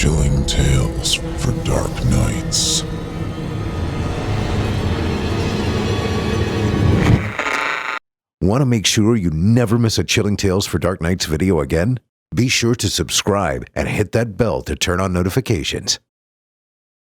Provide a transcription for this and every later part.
Chilling tales for dark nights. Want to make sure you never miss a Chilling Tales for Dark Nights video again? Be sure to subscribe and hit that bell to turn on notifications.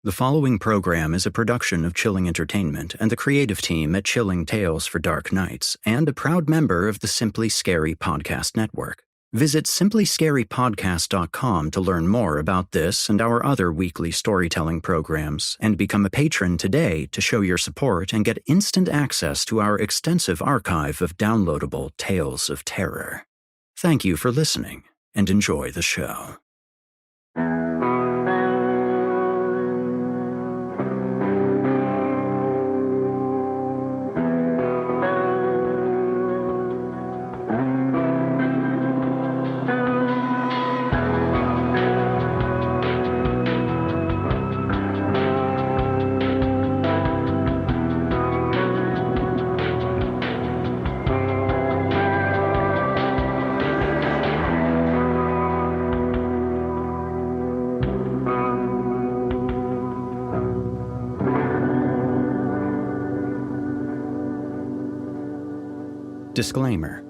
The following program is a production of Chilling Entertainment and the creative team at Chilling Tales for Dark Nights, and a proud member of the Simply Scary Podcast Network. Visit simplyscarypodcast.com to learn more about this and our other weekly storytelling programs, and become a patron today to show your support and get instant access to our extensive archive of downloadable tales of terror. Thank you for listening, and enjoy the show. Disclaimer.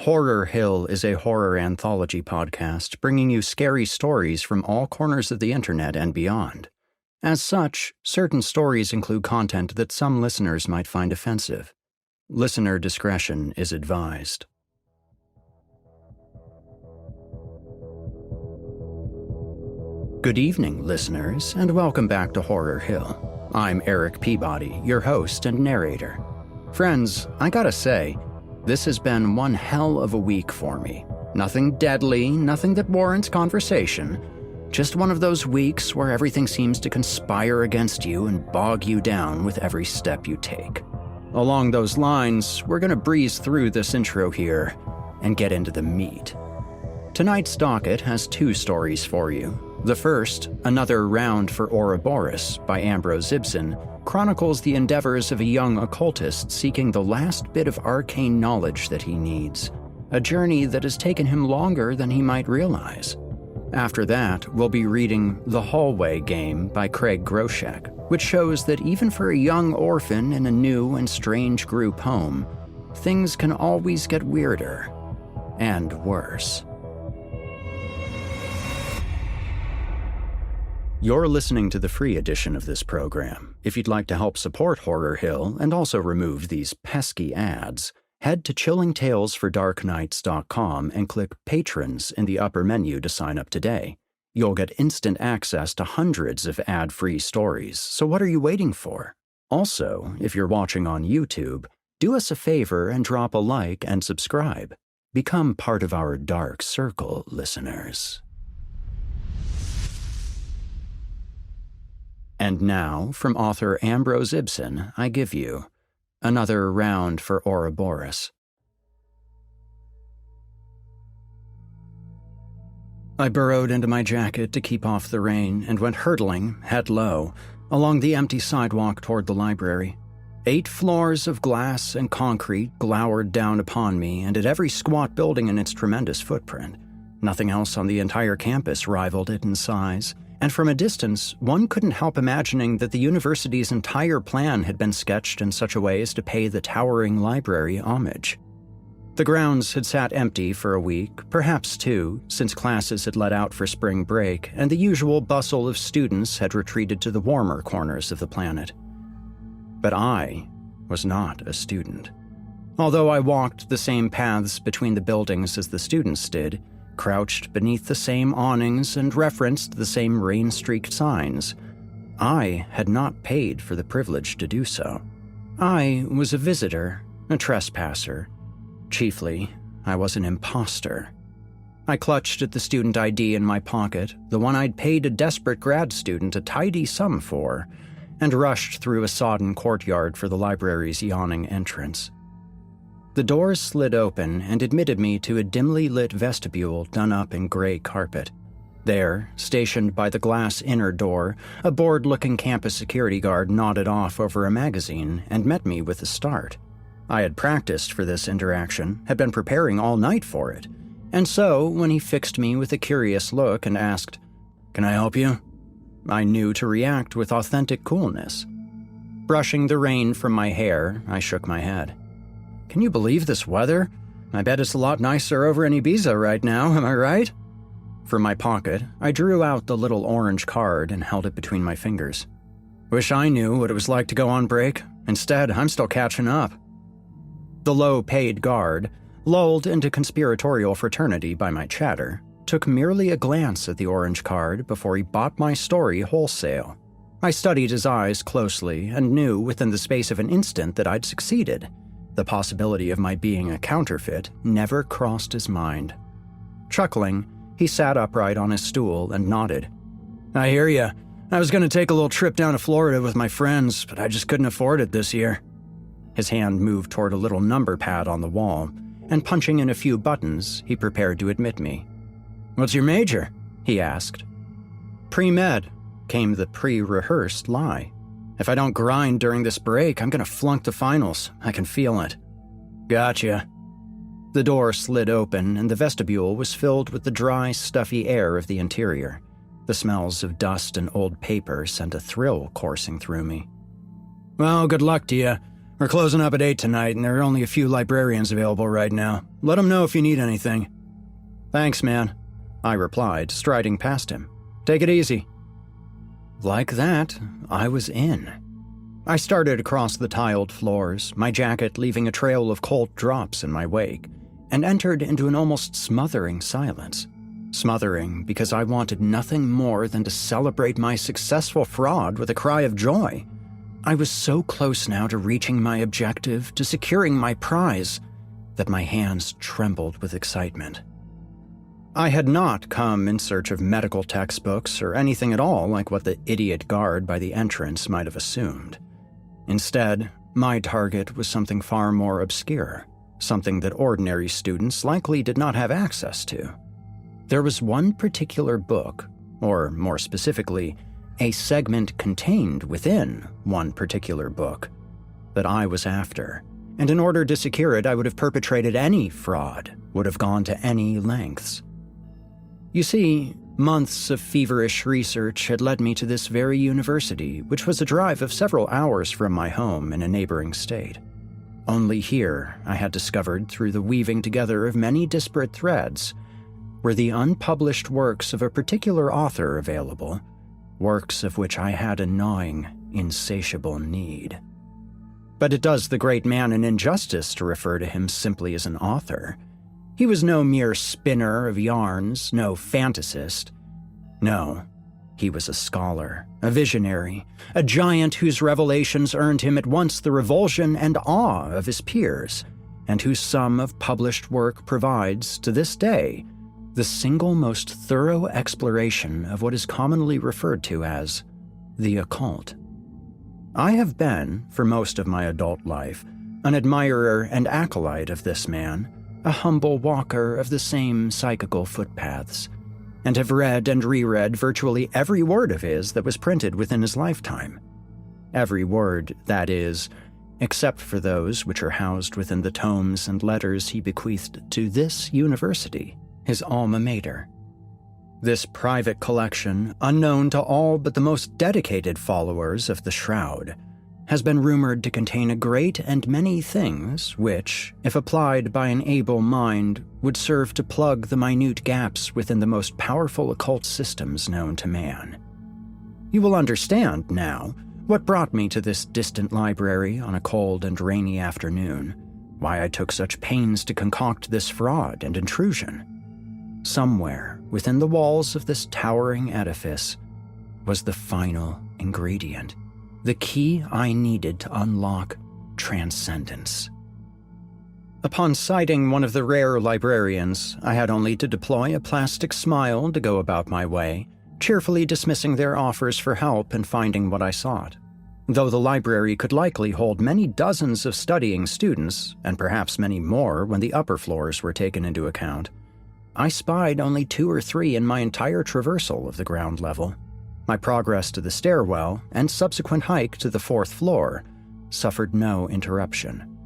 Horror Hill is a horror anthology podcast bringing you scary stories from all corners of the internet and beyond. As such, certain stories include content that some listeners might find offensive. Listener discretion is advised. Good evening, listeners, and welcome back to Horror Hill. I'm Eric Peabody, your host and narrator. Friends, I gotta say, this has been one hell of a week for me. Nothing deadly, nothing that warrants conversation. Just one of those weeks where everything seems to conspire against you and bog you down with every step you take. Along those lines, we're gonna breeze through this intro here and get into the meat. Tonight's docket has two stories for you. The first, Another Round for Ouroboros by Ambrose, chronicles the endeavors of a young occultist seeking the last bit of arcane knowledge that he needs, a journey that has taken him longer than he might realize. After that, we'll be reading The Hallway Game by Groshek, which shows that even for a young orphan in a new and strange group home, things can always get weirder and worse. You're listening to the free edition of this program. If you'd like to help support Horror Hill and also remove these pesky ads, head to chillingtalesfordarknights.com and click Patrons in the upper menu to sign up today. You'll get instant access to hundreds of ad-free stories, so what are you waiting for? Also, if you're watching on YouTube, do us a favor and drop a like and subscribe. Become part of our dark circle, listeners. And now, from author Ambrose, I give you Another Round for Ouroboros. I burrowed into my jacket to keep off the rain and went hurtling, head low, along the empty sidewalk toward the library. 8 floors of glass and concrete glowered down upon me, and at every squat building in its tremendous footprint. Nothing else on the entire campus rivaled it in size. And from a distance, one couldn't help imagining that the university's entire plan had been sketched in such a way as to pay the towering library homage. The grounds had sat empty for a week, perhaps 2, since classes had let out for spring break, and the usual bustle of students had retreated to the warmer corners of the planet. But I was not a student. Although I walked the same paths between the buildings as the students did, crouched beneath the same awnings and referenced the same rain-streaked signs, I had not paid for the privilege to do so. I was a visitor, a trespasser. Chiefly, I was an imposter. I clutched at the student ID in my pocket, the one I'd paid a desperate grad student a tidy sum for, and rushed through a sodden courtyard for the library's yawning entrance. The doors slid open and admitted me to a dimly lit vestibule done up in gray carpet. There, stationed by the glass inner door, a bored-looking campus security guard nodded off over a magazine and met me with a start. I had practiced for this interaction, had been preparing all night for it, and so, when he fixed me with a curious look and asked, Can I help you? I knew to react with authentic coolness. Brushing the rain from my hair, I shook my head. Can you believe this weather? I bet it's a lot nicer over in Ibiza right now, am I right? From my pocket, I drew out the little orange card and held it between my fingers. Wish I knew what it was like to go on break. Instead, I'm still catching up. The low-paid guard, lulled into conspiratorial fraternity by my chatter, took merely a glance at the orange card before he bought my story wholesale. I studied his eyes closely and knew within the space of an instant that I'd succeeded. The possibility of my being a counterfeit never crossed his mind. Chuckling, he sat upright on his stool and nodded. I hear ya. I was going to take a little trip down to Florida with my friends, but I just couldn't afford it this year. His hand moved toward a little number pad on the wall, and punching in a few buttons, he prepared to admit me. What's your major? He asked. Pre-med, came the pre-rehearsed lie. If I don't grind during this break, I'm going to flunk the finals. I can feel it. Gotcha. The door slid open, and the vestibule was filled with the dry, stuffy air of the interior. The smells of dust and old paper sent a thrill coursing through me. Well, good luck to you. We're closing up at 8 tonight, and there are only a few librarians available right now. Let them know if you need anything. Thanks, man, I replied, striding past him. Take it easy. Like that, I was in. I started across the tiled floors, my jacket leaving a trail of cold drops in my wake, and entered into an almost smothering silence. Smothering because I wanted nothing more than to celebrate my successful fraud with a cry of joy. I was so close now to reaching my objective, to securing my prize, that my hands trembled with excitement. I had not come in search of medical textbooks or anything at all like what the idiot guard by the entrance might have assumed. Instead, my target was something far more obscure, something that ordinary students likely did not have access to. There was one particular book, or more specifically, a segment contained within one particular book, that I was after, and in order to secure it, I would have perpetrated any fraud, would have gone to any lengths. You see, months of feverish research had led me to this very university, which was a drive of several hours from my home in a neighboring state. Only here, I had discovered through the weaving together of many disparate threads, were the unpublished works of a particular author available, works of which I had a gnawing, insatiable need. But it does the great man an injustice to refer to him simply as an author. He was no mere spinner of yarns, no fantasist. No, he was a scholar, a visionary, a giant whose revelations earned him at once the revulsion and awe of his peers, and whose sum of published work provides, to this day, the single most thorough exploration of what is commonly referred to as the occult. I have been, for most of my adult life, an admirer and acolyte of this man, a humble walker of the same psychical footpaths, and have read and reread virtually every word of his that was printed within his lifetime. Every word, that is, except for those which are housed within the tomes and letters he bequeathed to this university, his alma mater. This private collection, unknown to all but the most dedicated followers of the Shroud, has been rumored to contain a great and many things which, if applied by an able mind, would serve to plug the minute gaps within the most powerful occult systems known to man. You will understand, now, what brought me to this distant library on a cold and rainy afternoon, why I took such pains to concoct this fraud and intrusion. Somewhere within the walls of this towering edifice was the final ingredient, the key I needed to unlock transcendence. Upon sighting one of the rare librarians, I had only to deploy a plastic smile to go about my way, cheerfully dismissing their offers for help in finding what I sought. Though the library could likely hold many dozens of studying students, and perhaps many more when the upper floors were taken into account, I spied only 2 or 3 in my entire traversal of the ground level. My progress to the stairwell and subsequent hike to the 4th floor suffered no interruption.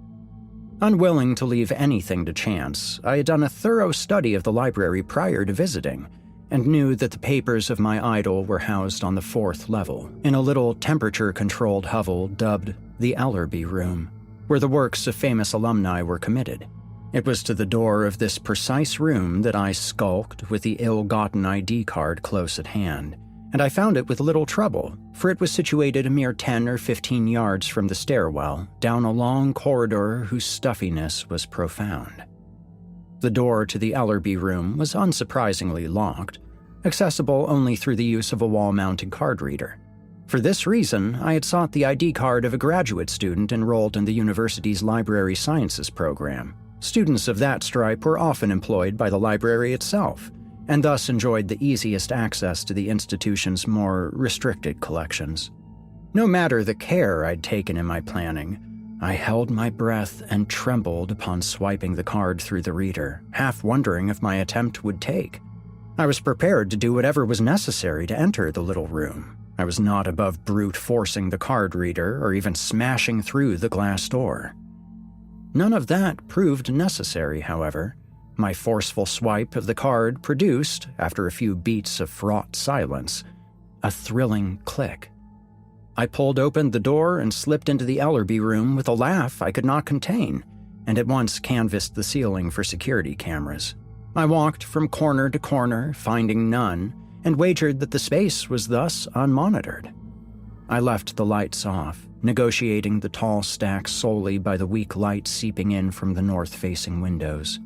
Unwilling to leave anything to chance, I had done a thorough study of the library prior to visiting, and knew that the papers of my idol were housed on the 4th level, in a little temperature-controlled hovel dubbed the Ellerby Room, where the works of famous alumni were committed. It was to the door of this precise room that I skulked with the ill-gotten ID card close at hand, and I found it with little trouble, for it was situated a mere 10 or 15 yards from the stairwell, down a long corridor whose stuffiness was profound. The door to the Ellerby Room was unsurprisingly locked, accessible only through the use of a wall-mounted card reader. For this reason, I had sought the ID card of a graduate student enrolled in the university's library sciences program. Students of that stripe were often employed by the library itself, and thus enjoyed the easiest access to the institution's more restricted collections. No matter the care I'd taken in my planning, I held my breath and trembled upon swiping the card through the reader, half wondering if my attempt would take. I was prepared to do whatever was necessary to enter the little room. I was not above brute forcing the card reader or even smashing through the glass door. None of that proved necessary, however. My forceful swipe of the card produced, after a few beats of fraught silence, a thrilling click. I pulled open the door and slipped into the Ellerby Room with a laugh I could not contain, and at once canvassed the ceiling for security cameras. I walked from corner to corner, finding none, and wagered that the space was thus unmonitored. I left the lights off, negotiating the tall stacks solely by the weak light seeping in from the north-facing windows.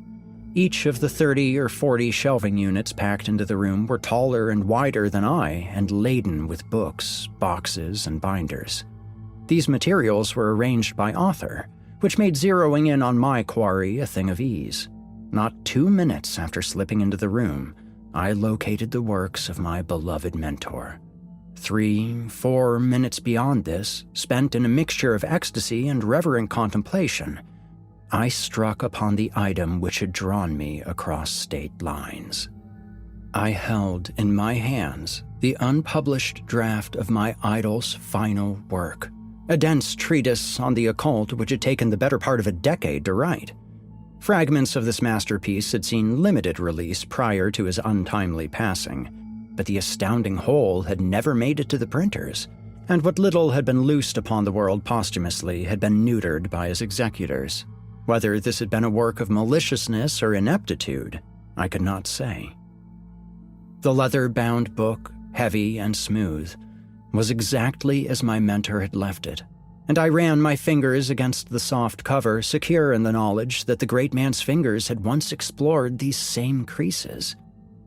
Each of the 30 or 40 shelving units packed into the room were taller and wider than I and laden with books, boxes, and binders. These materials were arranged by author, which made zeroing in on my quarry a thing of ease. Not 2 minutes after slipping into the room, I located the works of my beloved mentor. 3-4 minutes beyond this, spent in a mixture of ecstasy and reverent contemplation, I struck upon the item which had drawn me across state lines. I held in my hands the unpublished draft of my idol's final work, a dense treatise on the occult which had taken the better part of a decade to write. Fragments of this masterpiece had seen limited release prior to his untimely passing, but the astounding whole had never made it to the printers, and what little had been loosed upon the world posthumously had been neutered by his executors. Whether this had been a work of maliciousness or ineptitude, I could not say. The leather-bound book, heavy and smooth, was exactly as my mentor had left it, and I ran my fingers against the soft cover, secure in the knowledge that the great man's fingers had once explored these same creases.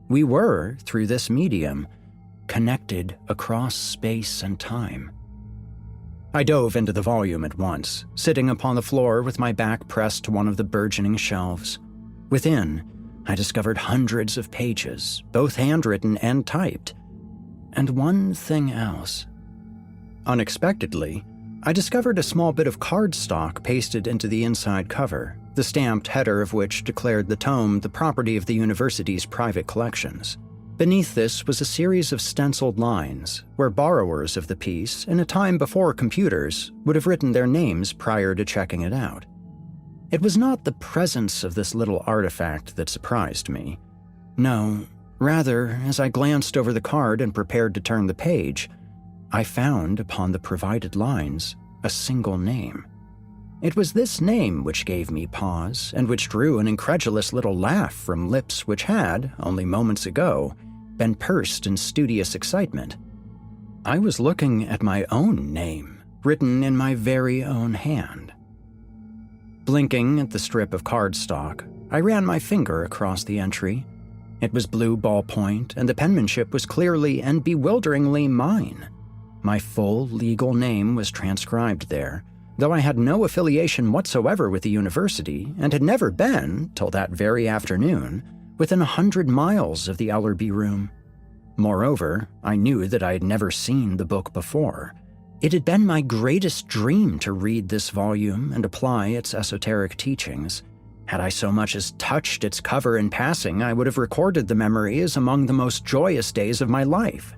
We were, through this medium, connected across space and time. I dove into the volume at once, sitting upon the floor with my back pressed to one of the burgeoning shelves. Within, I discovered hundreds of pages, both handwritten and typed. And one thing else. Unexpectedly, I discovered a small bit of cardstock pasted into the inside cover, the stamped header of which declared the tome the property of the university's private collections. Beneath this was a series of stenciled lines, where borrowers of the piece, in a time before computers, would have written their names prior to checking it out. It was not the presence of this little artifact that surprised me. No, rather, as I glanced over the card and prepared to turn the page, I found, upon the provided lines, a single name. It was this name which gave me pause, and which drew an incredulous little laugh from lips which had, only moments ago, been pursed in studious excitement. I was looking at my own name, written in my very own hand. Blinking at the strip of cardstock, I ran my finger across the entry. It was blue ballpoint, and the penmanship was clearly and bewilderingly mine. My full legal name was transcribed there, though I had no affiliation whatsoever with the university and had never been, till that very afternoon, within 100 miles of the Ellerby Room. Moreover, I knew that I had never seen the book before. It had been my greatest dream to read this volume and apply its esoteric teachings. Had I so much as touched its cover in passing, I would have recorded the memory as among the most joyous days of my life.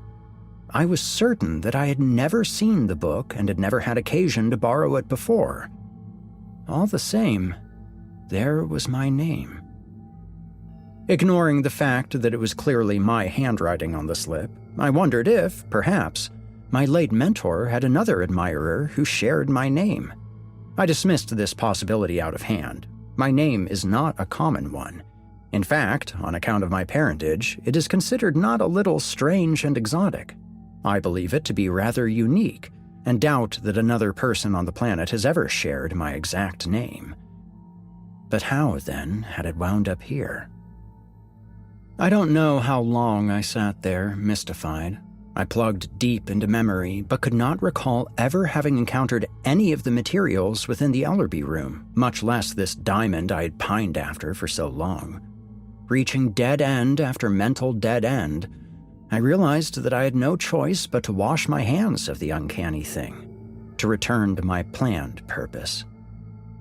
I was certain that I had never seen the book and had never had occasion to borrow it before. All the same, there was my name. Ignoring the fact that it was clearly my handwriting on the slip, I wondered if, perhaps, my late mentor had another admirer who shared my name. I dismissed this possibility out of hand. My name is not a common one. In fact, on account of my parentage, it is considered not a little strange and exotic. I believe it to be rather unique, and doubt that another person on the planet has ever shared my exact name. But how, then, had it wound up here? I don't know how long I sat there, mystified. I plugged deep into memory, but could not recall ever having encountered any of the materials within the Ellerby room, much less this diamond I had pined after for so long. Reaching dead end after mental dead end, I realized that I had no choice but to wash my hands of the uncanny thing, to return to my planned purpose.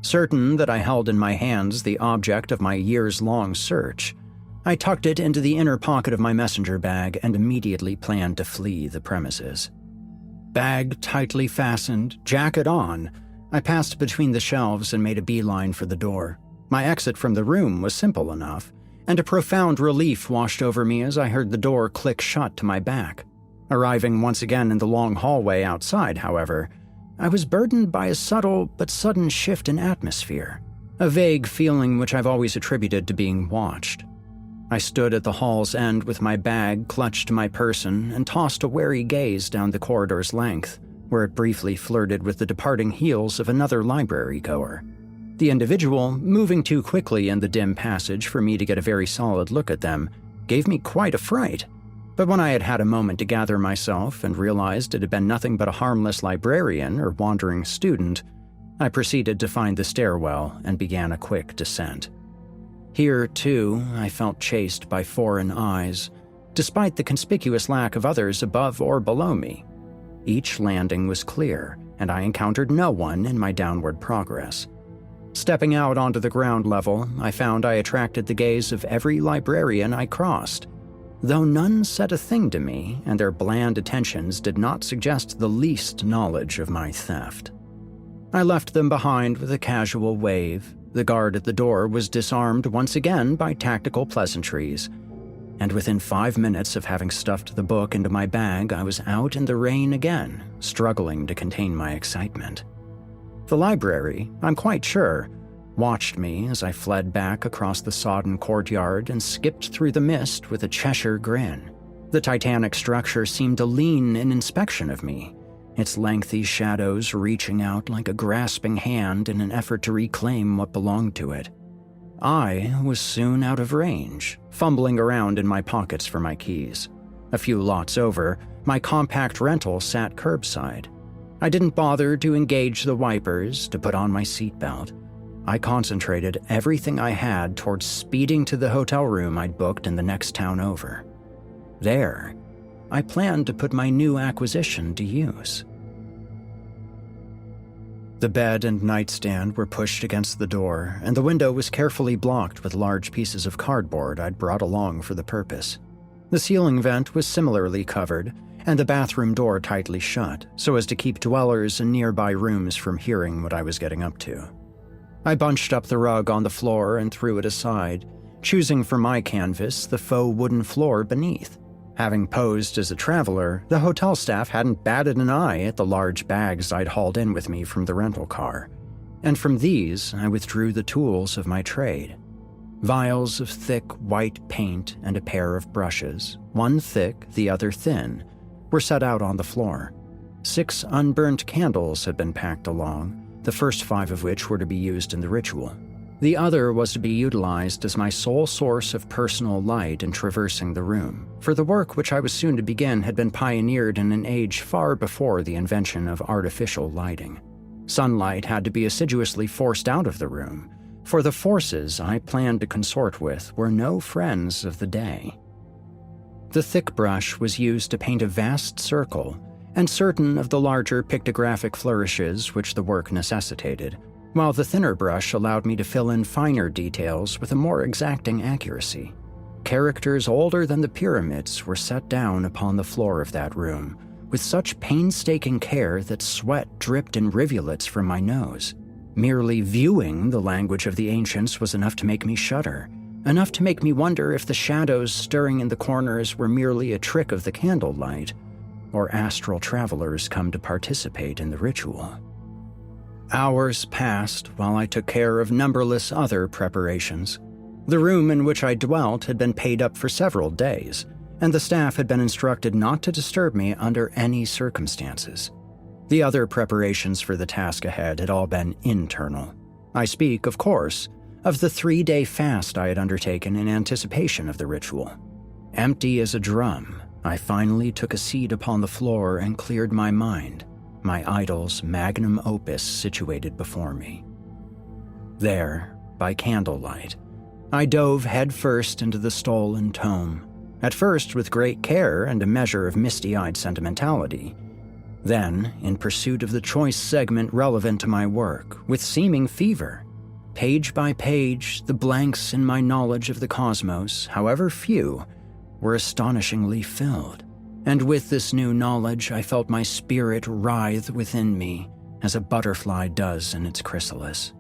Certain that I held in my hands the object of my years-long search, I tucked it into the inner pocket of my messenger bag and immediately planned to flee the premises. Bag tightly fastened, jacket on, I passed between the shelves and made a beeline for the door. My exit from the room was simple enough, and a profound relief washed over me as I heard the door click shut to my back. Arriving once again in the long hallway outside, however, I was burdened by a subtle but sudden shift in atmosphere, a vague feeling which I've always attributed to being watched. I stood at the hall's end with my bag clutched to my person and tossed a wary gaze down the corridor's length, where it briefly flirted with the departing heels of another library-goer. The individual, moving too quickly in the dim passage for me to get a very solid look at them, gave me quite a fright. But when I had had a moment to gather myself and realized it had been nothing but a harmless librarian or wandering student, I proceeded to find the stairwell and began a quick descent. Here, too, I felt chased by foreign eyes, despite the conspicuous lack of others above or below me. Each landing was clear, and I encountered no one in my downward progress. Stepping out onto the ground level, I found I attracted the gaze of every librarian I crossed, though none said a thing to me, and their bland attentions did not suggest the least knowledge of my theft. I left them behind with a casual wave. The guard at the door was disarmed once again by tactical pleasantries, and within 5 minutes of having stuffed the book into my bag, I was out in the rain again, struggling to contain my excitement. The library, I'm quite sure, watched me as I fled back across the sodden courtyard and skipped through the mist with a Cheshire grin. The titanic structure seemed to lean in inspection of me, its lengthy shadows reaching out like a grasping hand in an effort to reclaim what belonged to it. I was soon out of range, fumbling around in my pockets for my keys. A few lots over, my compact rental sat curbside. I didn't bother to engage the wipers, to put on my seatbelt. I concentrated everything I had towards speeding to the hotel room I'd booked in the next town over. There, I planned to put my new acquisition to use. The bed and nightstand were pushed against the door, and the window was carefully blocked with large pieces of cardboard I'd brought along for the purpose. The ceiling vent was similarly covered, and the bathroom door tightly shut, so as to keep dwellers in nearby rooms from hearing what I was getting up to. I bunched up the rug on the floor and threw it aside, choosing for my canvas the faux wooden floor beneath. Having posed as a traveler, the hotel staff hadn't batted an eye at the large bags I'd hauled in with me from the rental car, and from these I withdrew the tools of my trade. Vials of thick white paint and a pair of brushes, one thick, the other thin, were set out on the floor. 6 unburnt candles had been packed along, the first 5 of which were to be used in the ritual. The other was to be utilized as my sole source of personal light in traversing the room, for the work which I was soon to begin had been pioneered in an age far before the invention of artificial lighting. Sunlight had to be assiduously forced out of the room, for the forces I planned to consort with were no friends of the day. The thick brush was used to paint a vast circle, and certain of the larger pictographic flourishes which the work necessitated, while the thinner brush allowed me to fill in finer details with a more exacting accuracy. Characters older than the pyramids were set down upon the floor of that room, with such painstaking care that sweat dripped in rivulets from my nose. Merely viewing the language of the ancients was enough to make me shudder, enough to make me wonder if the shadows stirring in the corners were merely a trick of the candlelight, or astral travelers come to participate in the ritual. Hours passed while I took care of numberless other preparations. The room in which I dwelt had been paid up for several days, and the staff had been instructed not to disturb me under any circumstances. The other preparations for the task ahead had all been internal. I speak, of course, of the 3-day fast I had undertaken in anticipation of the ritual. Empty as a drum, I finally took a seat upon the floor and cleared my mind, my idol's magnum opus situated before me. There, by candlelight, I dove headfirst into the stolen tome, at first with great care and a measure of misty-eyed sentimentality. Then, in pursuit of the choice segment relevant to my work, with seeming fever. Page by page, the blanks in my knowledge of the cosmos, however few, were astonishingly filled. And with this new knowledge, I felt my spirit writhe within me, as a butterfly does in its chrysalis.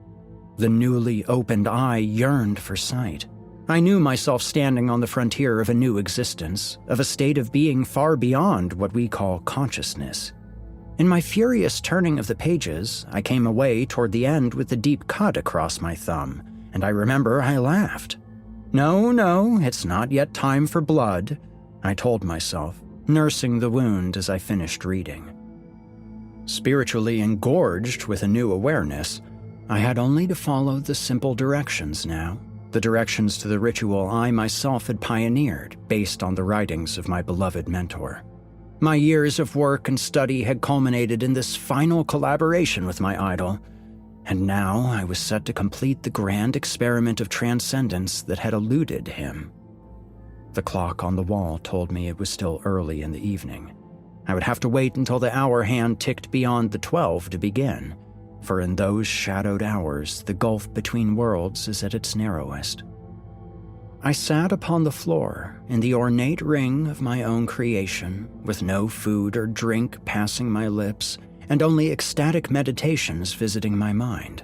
The newly opened eye yearned for sight. I knew myself standing on the frontier of a new existence, of a state of being far beyond what we call consciousness. In my furious turning of the pages, I came away toward the end with a deep cut across my thumb, and I remember I laughed. No, it's not yet time for blood, I told myself, nursing the wound as I finished reading. Spiritually engorged with a new awareness, I had only to follow the simple directions now, the directions to the ritual I myself had pioneered based on the writings of my beloved mentor. My years of work and study had culminated in this final collaboration with my idol, and now I was set to complete the grand experiment of transcendence that had eluded him. The clock on the wall told me it was still early in the evening. I would have to wait until the hour hand ticked beyond the 12 to begin, for in those shadowed hours the gulf between worlds is at its narrowest. I sat upon the floor in the ornate ring of my own creation, with no food or drink passing my lips, and only ecstatic meditations visiting my mind.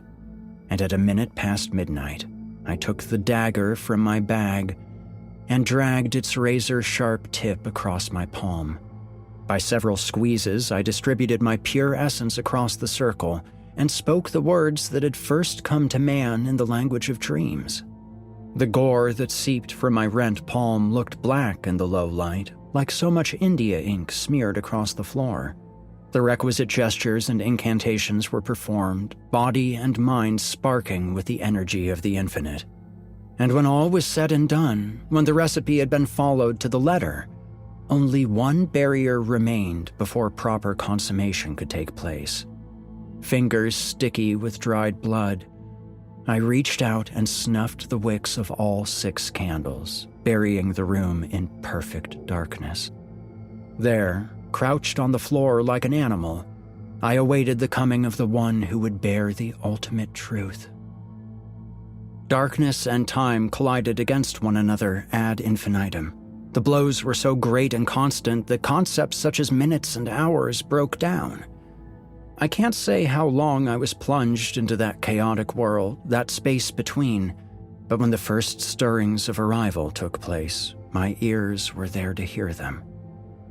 And at a minute past midnight, I took the dagger from my bag and dragged its razor-sharp tip across my palm. By several squeezes, I distributed my pure essence across the circle and spoke the words that had first come to man in the language of dreams. The gore that seeped from my rent palm looked black in the low light, like so much India ink smeared across the floor. The requisite gestures and incantations were performed, body and mind sparking with the energy of the infinite. And when all was said and done, when the recipe had been followed to the letter, only one barrier remained before proper consummation could take place. Fingers sticky with dried blood, I reached out and snuffed the wicks of all 6 candles, burying the room in perfect darkness. There, crouched on the floor like an animal, I awaited the coming of the one who would bear the ultimate truth. Darkness and time collided against one another ad infinitum. The blows were so great and constant that concepts such as minutes and hours broke down. I can't say how long I was plunged into that chaotic world, that space between, but when the first stirrings of arrival took place, my ears were there to hear them.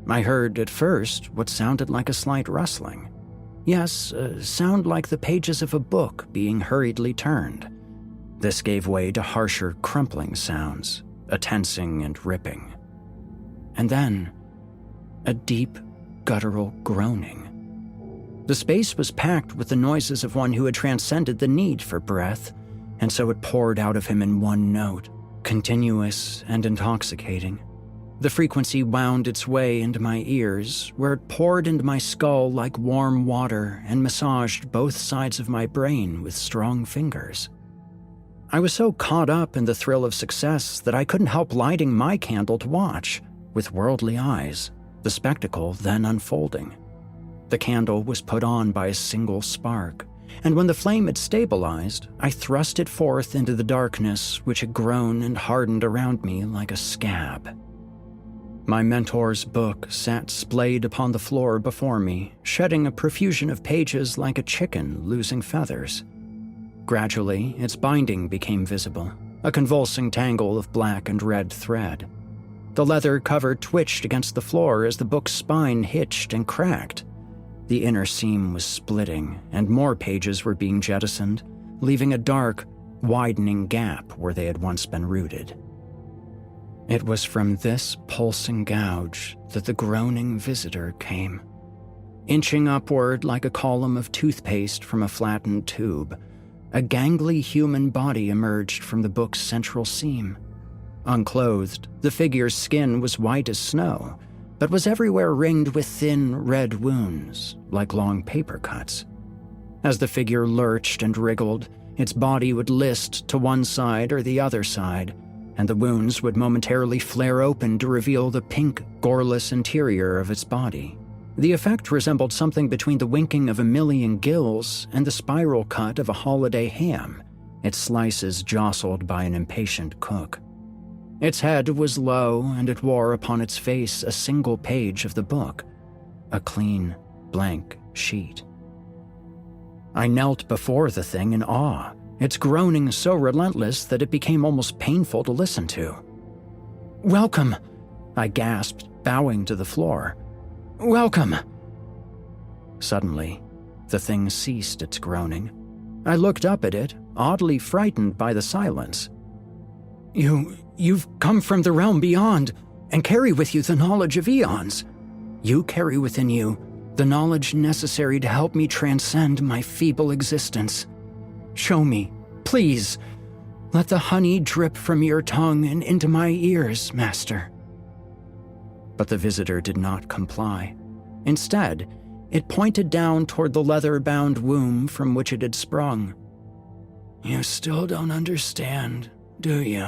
I heard at first what sounded like a slight rustling. Yes, a sound like the pages of a book being hurriedly turned. This gave way to harsher crumpling sounds, a tensing and ripping. And then, a deep, guttural groaning. The space was packed with the noises of one who had transcended the need for breath, and so it poured out of him in one note, continuous and intoxicating. The frequency wound its way into my ears, where it poured into my skull like warm water and massaged both sides of my brain with strong fingers. I was so caught up in the thrill of success that I couldn't help lighting my candle to watch, with worldly eyes, the spectacle then unfolding. The candle was put on by a single spark, and when the flame had stabilized, I thrust it forth into the darkness which had grown and hardened around me like a scab. My mentor's book sat splayed upon the floor before me, shedding a profusion of pages like a chicken losing feathers. Gradually, its binding became visible, a convulsing tangle of black and red thread. The leather cover twitched against the floor as the book's spine hitched and cracked. The inner seam was splitting, and more pages were being jettisoned, leaving a dark, widening gap where they had once been rooted. It was from this pulsing gouge that the groaning visitor came. Inching upward like a column of toothpaste from a flattened tube, a gangly human body emerged from the book's central seam. Unclothed, the figure's skin was white as snow, but was everywhere ringed with thin, red wounds, like long paper cuts. As the figure lurched and wriggled, its body would list to one side or the other side, and the wounds would momentarily flare open to reveal the pink, goreless interior of its body. The effect resembled something between the winking of a million gills and the spiral cut of a holiday ham, its slices jostled by an impatient cook. Its head was low, and it wore upon its face a single page of the book, a clean, blank sheet. I knelt before the thing in awe, its groaning so relentless that it became almost painful to listen to. "Welcome," I gasped, bowing to the floor. "Welcome." Suddenly, the thing ceased its groaning. I looked up at it, oddly frightened by the silence. You've come from the realm beyond, and carry with you the knowledge of eons. You carry within you the knowledge necessary to help me transcend my feeble existence. Show me, please. Let the honey drip from your tongue and into my ears, Master." But the visitor did not comply. Instead, it pointed down toward the leather-bound womb from which it had sprung. "You still don't understand, do you?"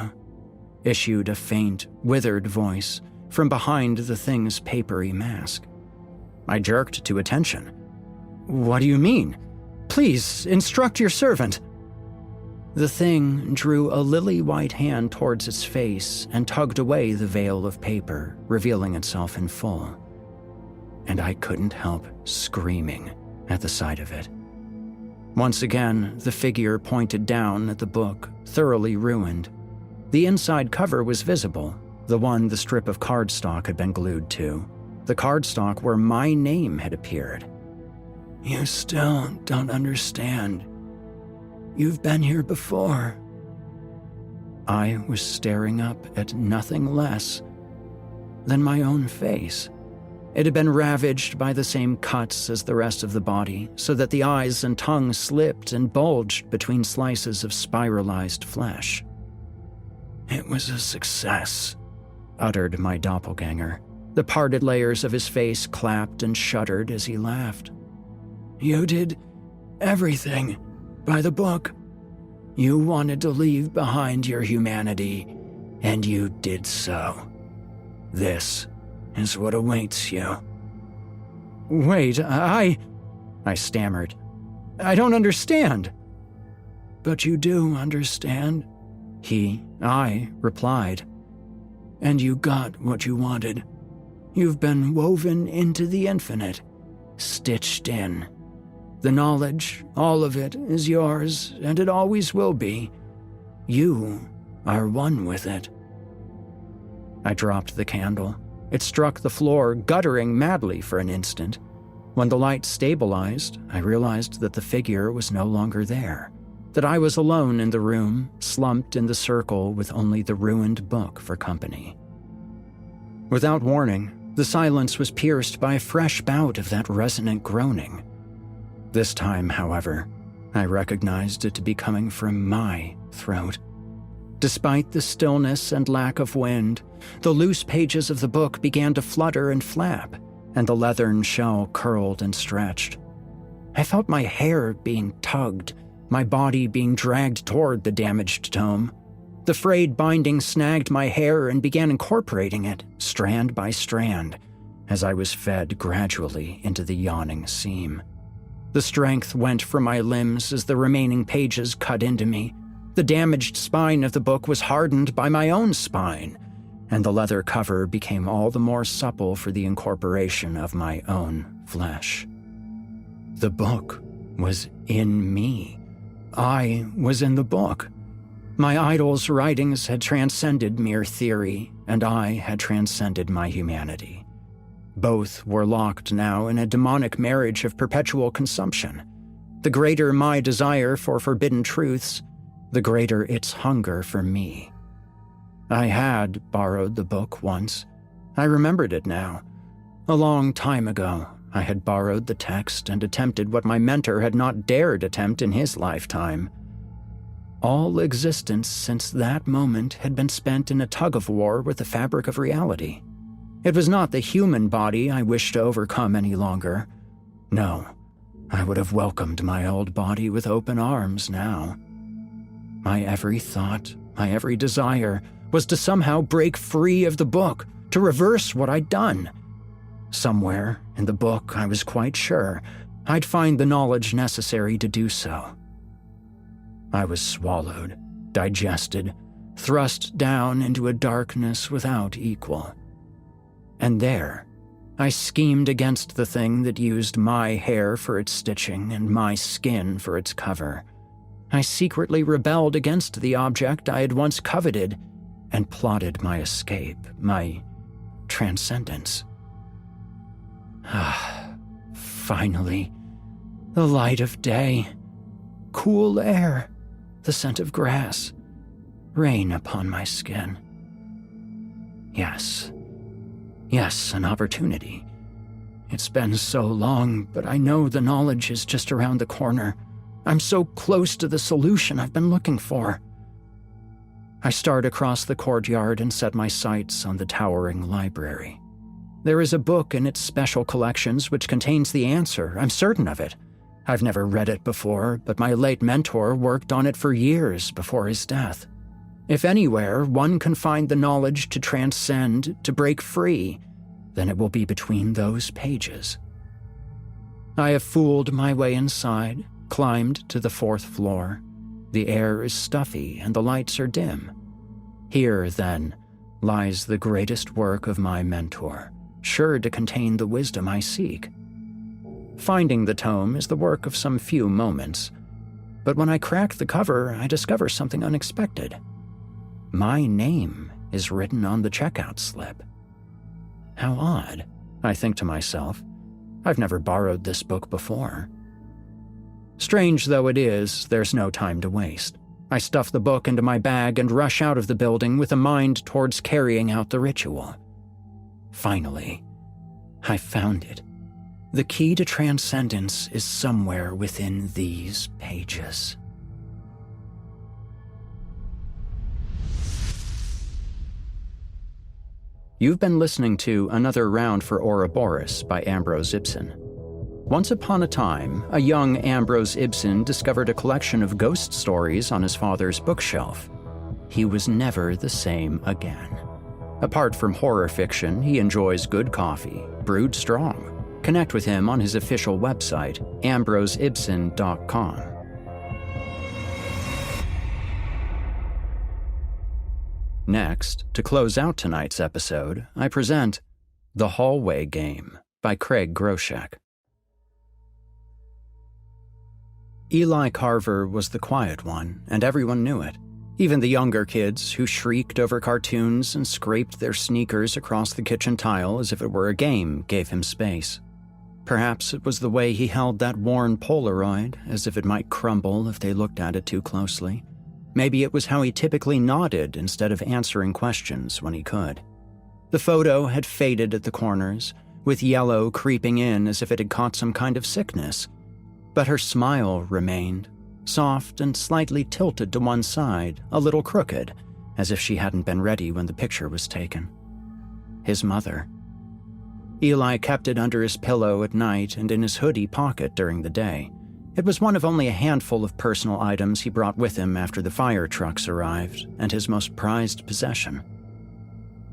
issued a faint, withered voice from behind the thing's papery mask. I jerked to attention. "What do you mean? Please, instruct your servant." The thing drew a lily-white hand towards its face and tugged away the veil of paper, revealing itself in full. And I couldn't help screaming at the sight of it. Once again, the figure pointed down at the book, thoroughly ruined. The inside cover was visible, the one the strip of cardstock had been glued to, the cardstock where my name had appeared. "You still don't understand. You've been here before." I was staring up at nothing less than my own face. It had been ravaged by the same cuts as the rest of the body, so that the eyes and tongue slipped and bulged between slices of spiralized flesh. "It was a success," uttered my doppelganger. The parted layers of his face clapped and shuddered as he laughed. "You did everything by the book. You wanted to leave behind your humanity, and you did so. This is what awaits you." "Wait, I stammered. "I don't understand." "But you do understand," I replied. "And you got what you wanted. You've been woven into the infinite, stitched in. The knowledge, all of it, is yours, and it always will be. You are one with it." I dropped the candle. It struck the floor, guttering madly for an instant. When the light stabilized, I realized that the figure was no longer there, that I was alone in the room, slumped in the circle with only the ruined book for company. Without warning, the silence was pierced by a fresh bout of that resonant groaning. This time, however, I recognized it to be coming from my throat. Despite the stillness and lack of wind, the loose pages of the book began to flutter and flap, and the leathern shell curled and stretched. I felt my hair being tugged, my body being dragged toward the damaged tome. The frayed binding snagged my hair and began incorporating it, strand by strand, as I was fed gradually into the yawning seam. The strength went from my limbs as the remaining pages cut into me. The damaged spine of the book was hardened by my own spine, and the leather cover became all the more supple for the incorporation of my own flesh. The book was in me. I was in the book. My idol's writings had transcended mere theory, and I had transcended my humanity. Both were locked now in a demonic marriage of perpetual consumption. The greater my desire for forbidden truths, the greater its hunger for me. I had borrowed the book once. I remembered it now. A long time ago, I had borrowed the text and attempted what my mentor had not dared attempt in his lifetime. All existence since that moment had been spent in a tug-of-war with the fabric of reality. It was not the human body I wished to overcome any longer. No, I would have welcomed my old body with open arms now. My every thought, my every desire, was to somehow break free of the book, to reverse what I'd done. Somewhere in the book, I was quite sure, I'd find the knowledge necessary to do so. I was swallowed, digested, thrust down into a darkness without equal. And there, I schemed against the thing that used my hair for its stitching and my skin for its cover. I secretly rebelled against the object I had once coveted and plotted my escape, my transcendence. Finally, the light of day, cool air, the scent of grass, rain upon my skin. Yes, an opportunity. It's been so long, but I know the knowledge is just around the corner. I'm so close to the solution I've been looking for. I start across the courtyard and set my sights on the towering library. There is a book in its special collections which contains the answer, I'm certain of it. I've never read it before, but my late mentor worked on it for years before his death. If anywhere one can find the knowledge to transcend, to break free, then it will be between those pages. I have fooled my way inside, climbed to the 4th floor. The air is stuffy and the lights are dim. Here, then, lies the greatest work of my mentor, sure to contain the wisdom I seek. Finding the tome is the work of some few moments, but when I crack the cover, I discover something unexpected. My name is written on the checkout slip. How odd, I think to myself. I've never borrowed this book before. Strange though it is, there's no time to waste. I stuff the book into my bag and rush out of the building with a mind towards carrying out the ritual. Finally, I found it. The key to transcendence is somewhere within these pages. You've been listening to Another Round for Ouroboros by Ambrose Ibsen. Once upon a time, a young Ambrose Ibsen discovered a collection of ghost stories on his father's bookshelf. He was never the same again. Apart from horror fiction, he enjoys good coffee, brewed strong. Connect with him on his official website, ambroseibsen.com. Next, to close out tonight's episode, I present The Hallway Game by Craig Groshek. Eli Carver was the quiet one, and everyone knew it. Even the younger kids who shrieked over cartoons and scraped their sneakers across the kitchen tile as if it were a game gave him space. Perhaps it was the way he held that worn Polaroid, as if it might crumble if they looked at it too closely. Maybe it was how he typically nodded instead of answering questions when he could. The photo had faded at the corners, with yellow creeping in as if it had caught some kind of sickness. But her smile remained, soft and slightly tilted to one side, a little crooked, as if she hadn't been ready when the picture was taken. His mother. Eli kept it under his pillow at night and in his hoodie pocket during the day. It was one of only a handful of personal items he brought with him after the fire trucks arrived, and his most prized possession.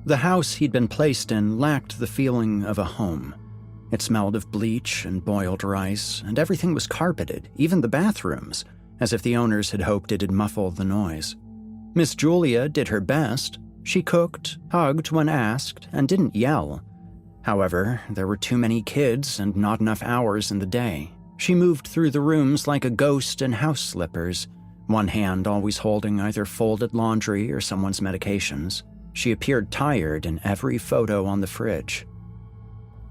The house he'd been placed in lacked the feeling of a home. It smelled of bleach and boiled rice, and everything was carpeted, even the bathrooms, as if the owners had hoped it'd muffle the noise. Miss Julia did her best. She cooked, hugged when asked, and didn't yell. However, there were too many kids and not enough hours in the day. She moved through the rooms like a ghost in house slippers, one hand always holding either folded laundry or someone's medications. She appeared tired in every photo on the fridge.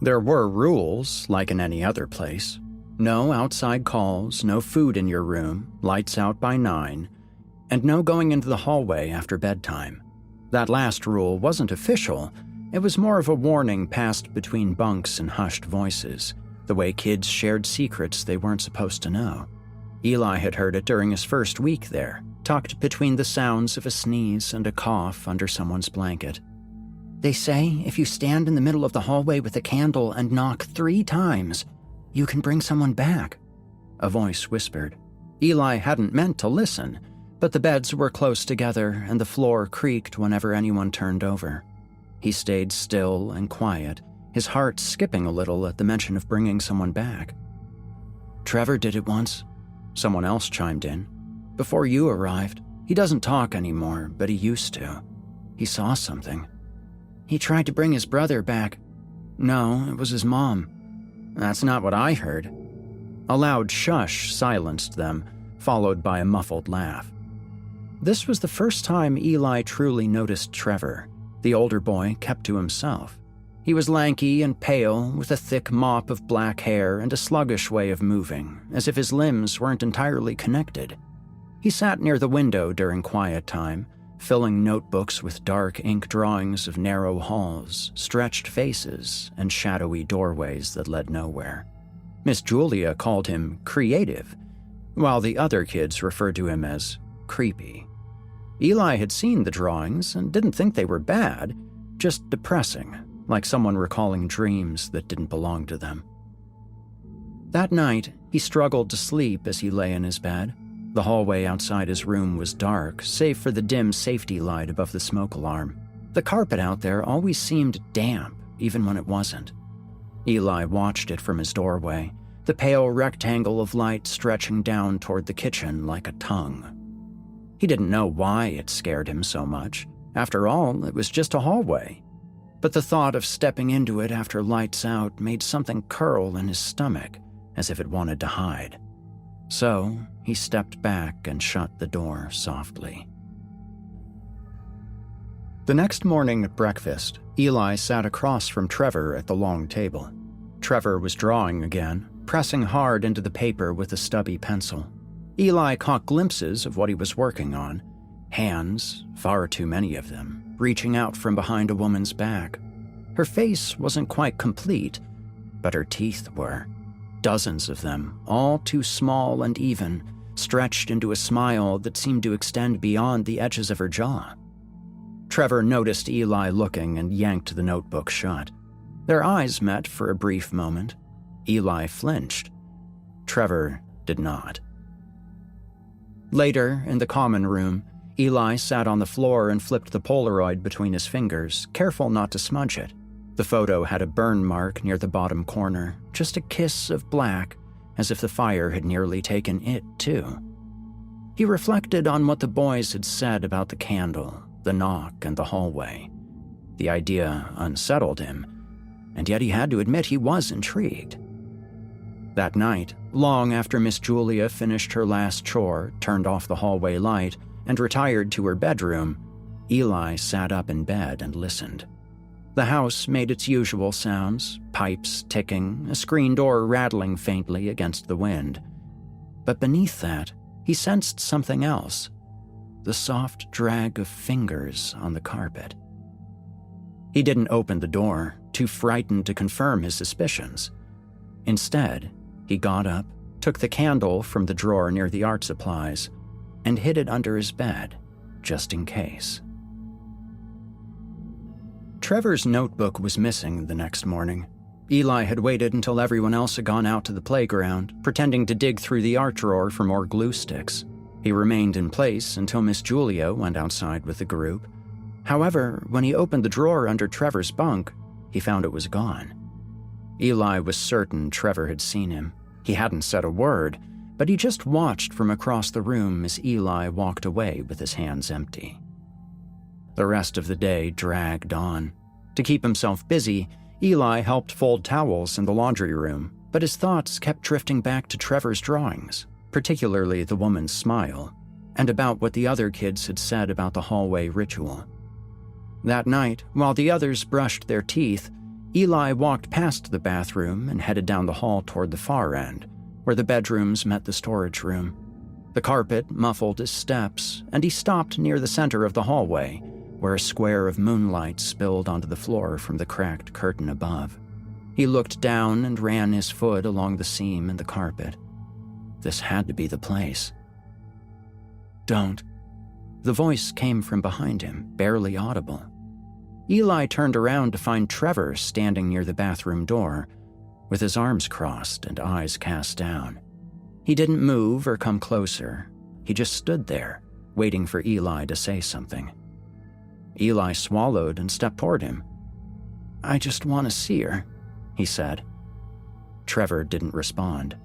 There were rules, like in any other place. No outside calls, no food in your room, lights out by 9, and no going into the hallway after bedtime. That last rule wasn't official. It was more of a warning passed between bunks and hushed voices, the way kids shared secrets they weren't supposed to know. Eli had heard it during his first week there, tucked between the sounds of a sneeze and a cough under someone's blanket. They say if you stand in the middle of the hallway with a candle and knock 3 times, you can bring someone back, a voice whispered. Eli hadn't meant to listen, but the beds were close together and the floor creaked whenever anyone turned over. He stayed still and quiet, his heart skipping a little at the mention of bringing someone back. Trevor did it once, someone else chimed in. Before you arrived. He doesn't talk anymore, but he used to. He saw something. He tried to bring his brother back. No, it was his mom. That's not what I heard. A loud shush silenced them, followed by a muffled laugh. This was the first time Eli truly noticed Trevor. The older boy kept to himself. He was lanky and pale, with a thick mop of black hair and a sluggish way of moving, as if his limbs weren't entirely connected. He sat near the window during quiet time, filling notebooks with dark ink drawings of narrow halls, stretched faces, and shadowy doorways that led nowhere. Miss Julia called him creative, while the other kids referred to him as creepy. Eli had seen the drawings and didn't think they were bad, just depressing, like someone recalling dreams that didn't belong to them. That night, he struggled to sleep as he lay in his bed. The hallway outside his room was dark, save for the dim safety light above the smoke alarm. The carpet out there always seemed damp, even when it wasn't. Eli watched it from his doorway, the pale rectangle of light stretching down toward the kitchen like a tongue. He didn't know why it scared him so much. After all, it was just a hallway. But the thought of stepping into it after lights out made something curl in his stomach, as if it wanted to hide. So, he stepped back and shut the door softly. The next morning at breakfast, Eli sat across from Trevor at the long table. Trevor was drawing again, pressing hard into the paper with a stubby pencil. Eli caught glimpses of what he was working on. Hands, far too many of them, reaching out from behind a woman's back. Her face wasn't quite complete, but her teeth were. Dozens of them, all too small and even, stretched into a smile that seemed to extend beyond the edges of her jaw. Trevor noticed Eli looking and yanked the notebook shut. Their eyes met for a brief moment. Eli flinched. Trevor did not. Later, in the common room, Eli sat on the floor and flipped the Polaroid between his fingers, careful not to smudge it. The photo had a burn mark near the bottom corner, just a kiss of black, as if the fire had nearly taken it, too. He reflected on what the boys had said about the candle, the knock, and the hallway. The idea unsettled him, and yet he had to admit he was intrigued. That night, long after Miss Julia finished her last chore, turned off the hallway light, and retired to her bedroom, Eli sat up in bed and listened. The house made its usual sounds, pipes ticking, a screen door rattling faintly against the wind. But beneath that, he sensed something else, the soft drag of fingers on the carpet. He didn't open the door, too frightened to confirm his suspicions. Instead, he got up, took the candle from the drawer near the art supplies, and hid it under his bed, just in case. Trevor's notebook was missing the next morning. Eli had waited until everyone else had gone out to the playground, pretending to dig through the art drawer for more glue sticks. He remained in place until Miss Julia went outside with the group. However, when he opened the drawer under Trevor's bunk, he found it was gone. Eli was certain Trevor had seen him. He hadn't said a word, but he just watched from across the room as Eli walked away with his hands empty. The rest of the day dragged on. To keep himself busy, Eli helped fold towels in the laundry room, but his thoughts kept drifting back to Trevor's drawings, particularly the woman's smile. and about what the other kids had said about the hallway ritual. That night, while the others brushed their teeth, Eli walked past the bathroom and headed down the hall toward the far end, where the bedrooms met the storage room. The carpet muffled his steps, and he stopped near the center of the hallway, where a square of moonlight spilled onto the floor from the cracked curtain above. He looked down and ran his foot along the seam in the carpet. This had to be the place. "Don't." The voice came from behind him, barely audible. Eli turned around to find Trevor standing near the bathroom door, with his arms crossed and eyes cast down. He didn't move or come closer. He just stood there, waiting for Eli to say something. Eli swallowed and stepped toward him. "I just want to see her," he said. Trevor didn't respond.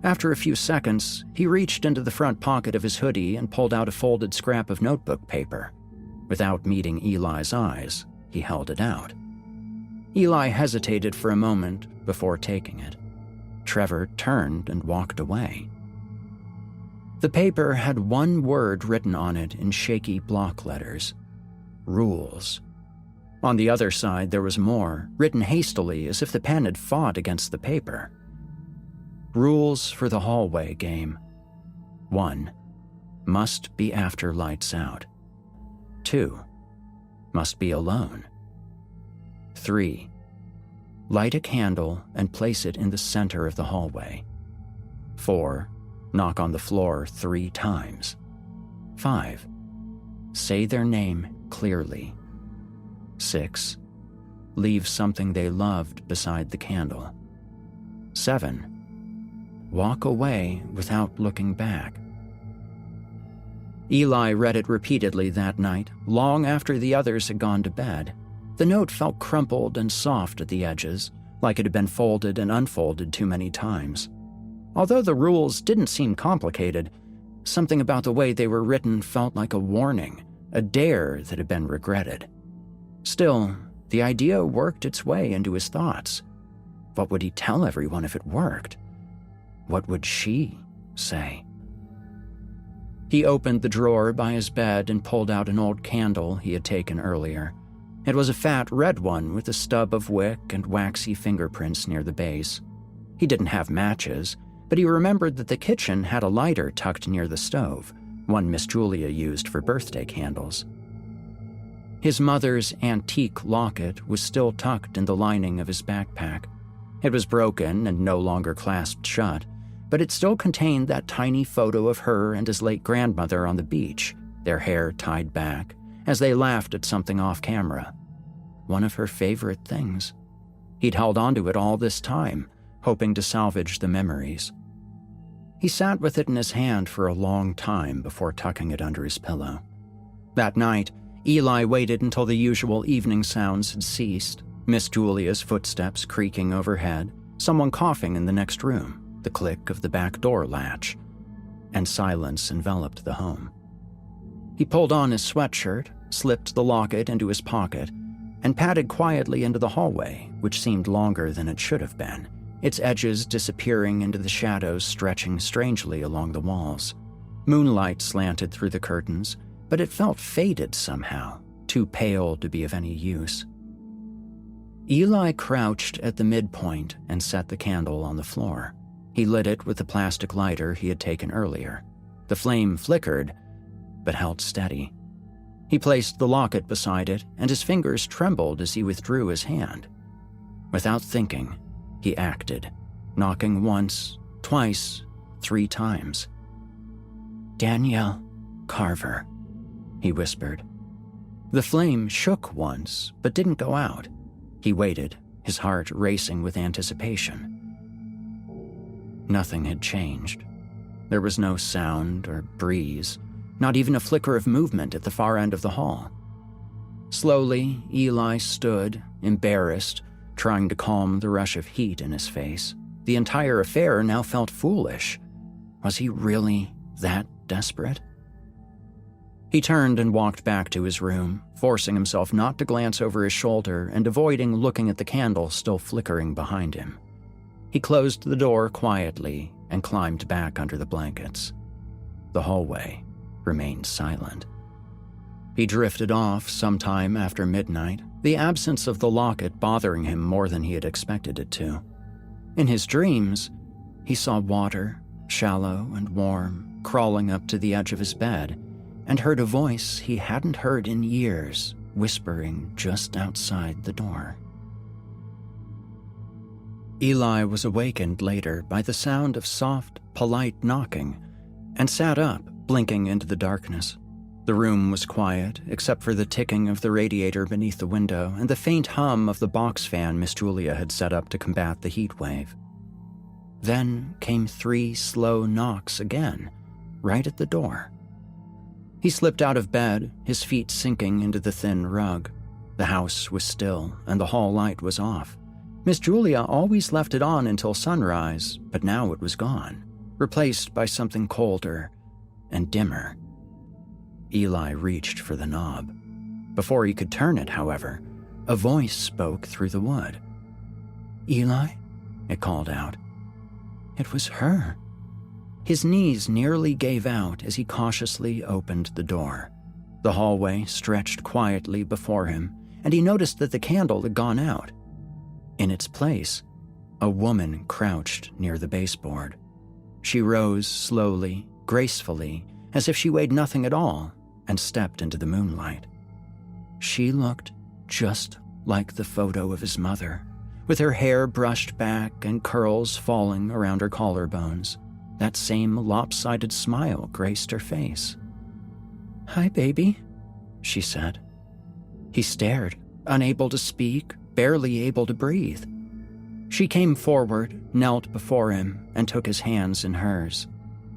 After a few seconds, he reached into the front pocket of his hoodie and pulled out a folded scrap of notebook paper. Without meeting Eli's eyes, he held it out. Eli hesitated for a moment before taking it. Trevor turned and walked away. The paper had one word written on it in shaky block letters: rules. On the other side, there was more, written hastily as if the pen had fought against the paper. Rules for the hallway game. 1. Must be after lights out. 2. Must be alone. 3. Light a candle and place it in the center of the hallway. 4. Knock on the floor 3 times. 5. Say their name clearly. 6. Leave something they loved beside the candle. 7. Walk away without looking back. Eli read it repeatedly that night, long after the others had gone to bed. The note felt crumpled and soft at the edges, like it had been folded and unfolded too many times. Although the rules didn't seem complicated, something about the way they were written felt like a warning, a dare that had been regretted. Still, the idea worked its way into his thoughts. What would he tell everyone if it worked? What would she say? He opened the drawer by his bed and pulled out an old candle he had taken earlier. It was a fat red one with a stub of wick and waxy fingerprints near the base. He didn't have matches, but he remembered that the kitchen had a lighter tucked near the stove, one Miss Julia used for birthday candles. His mother's antique locket was still tucked in the lining of his backpack. It was broken and no longer clasped shut, but it still contained that tiny photo of her and his late grandmother on the beach, their hair tied back, as they laughed at something off camera. One of her favorite things. He'd held onto it all this time, hoping to salvage the memories. He sat with it in his hand for a long time before tucking it under his pillow. That night, Eli waited until the usual evening sounds had ceased, Miss Julia's footsteps creaking overhead, someone coughing in the next room, the click of the back door latch, and silence enveloped the home. He pulled on his sweatshirt, slipped the locket into his pocket, and padded quietly into the hallway, which seemed longer than it should have been, its edges disappearing into the shadows stretching strangely along the walls. Moonlight slanted through the curtains, but it felt faded somehow, too pale to be of any use. Eli crouched at the midpoint and set the candle on the floor. He lit it with the plastic lighter he had taken earlier. The flame flickered, but held steady. He placed the locket beside it, and his fingers trembled as he withdrew his hand. Without thinking, he acted, knocking once, twice, 3 times. "Danielle Carver," he whispered. The flame shook once, but didn't go out. He waited, his heart racing with anticipation. Nothing had changed. There was no sound or breeze, not even a flicker of movement at the far end of the hall. Slowly, Eli stood, embarrassed, trying to calm the rush of heat in his face. The entire affair now felt foolish. Was he really that desperate? He turned and walked back to his room, forcing himself not to glance over his shoulder and avoiding looking at the candle still flickering behind him. He closed the door quietly and climbed back under the blankets. The hallway remained silent. He drifted off sometime after midnight, the absence of the locket bothering him more than he had expected it to. In his dreams, he saw water, shallow and warm, crawling up to the edge of his bed, and heard a voice he hadn't heard in years, whispering just outside the door. Eli was awakened later by the sound of soft, polite knocking, and sat up, blinking into the darkness. The room was quiet, except for the ticking of the radiator beneath the window and the faint hum of the box fan Miss Julia had set up to combat the heat wave. Then came 3 slow knocks again, right at the door. He slipped out of bed, his feet sinking into the thin rug. The house was still, and the hall light was off. Miss Julia always left it on until sunrise, but now it was gone, replaced by something colder and dimmer. Eli reached for the knob. Before he could turn it, however, a voice spoke through the wood. "Eli?" it called out. It was her. His knees nearly gave out as he cautiously opened the door. The hallway stretched quietly before him, and he noticed that the candle had gone out. In its place, a woman crouched near the baseboard. She rose slowly, gracefully, as if she weighed nothing at all, and stepped into the moonlight. She looked just like the photo of his mother, with her hair brushed back and curls falling around her collarbones. That same lopsided smile graced her face. "Hi, baby," she said. He stared, unable to speak, barely able to breathe. She came forward, knelt before him, and took his hands in hers.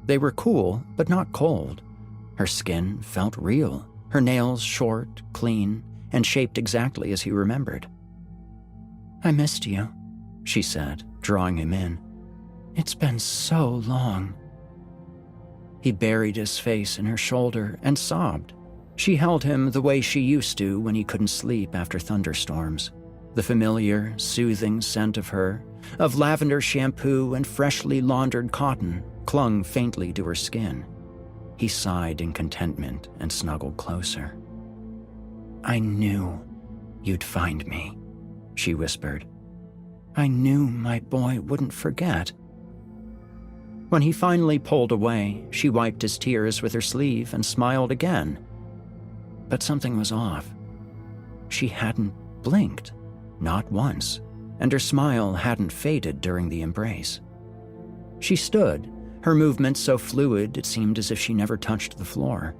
They were cool, but not cold. Her skin felt real, her nails short, clean, and shaped exactly as he remembered. "I missed you," she said, drawing him in. "It's been so long." He buried his face in her shoulder and sobbed. She held him the way she used to when he couldn't sleep after thunderstorms. The familiar, soothing scent of her, of lavender shampoo and freshly laundered cotton, clung faintly to her skin. He sighed in contentment and snuggled closer. "I knew you'd find me," she whispered. "I knew my boy wouldn't forget." When he finally pulled away, she wiped his tears with her sleeve and smiled again. But something was off. She hadn't blinked, not once, and her smile hadn't faded during the embrace. She stood, her movements so fluid it seemed as if she never touched the floor.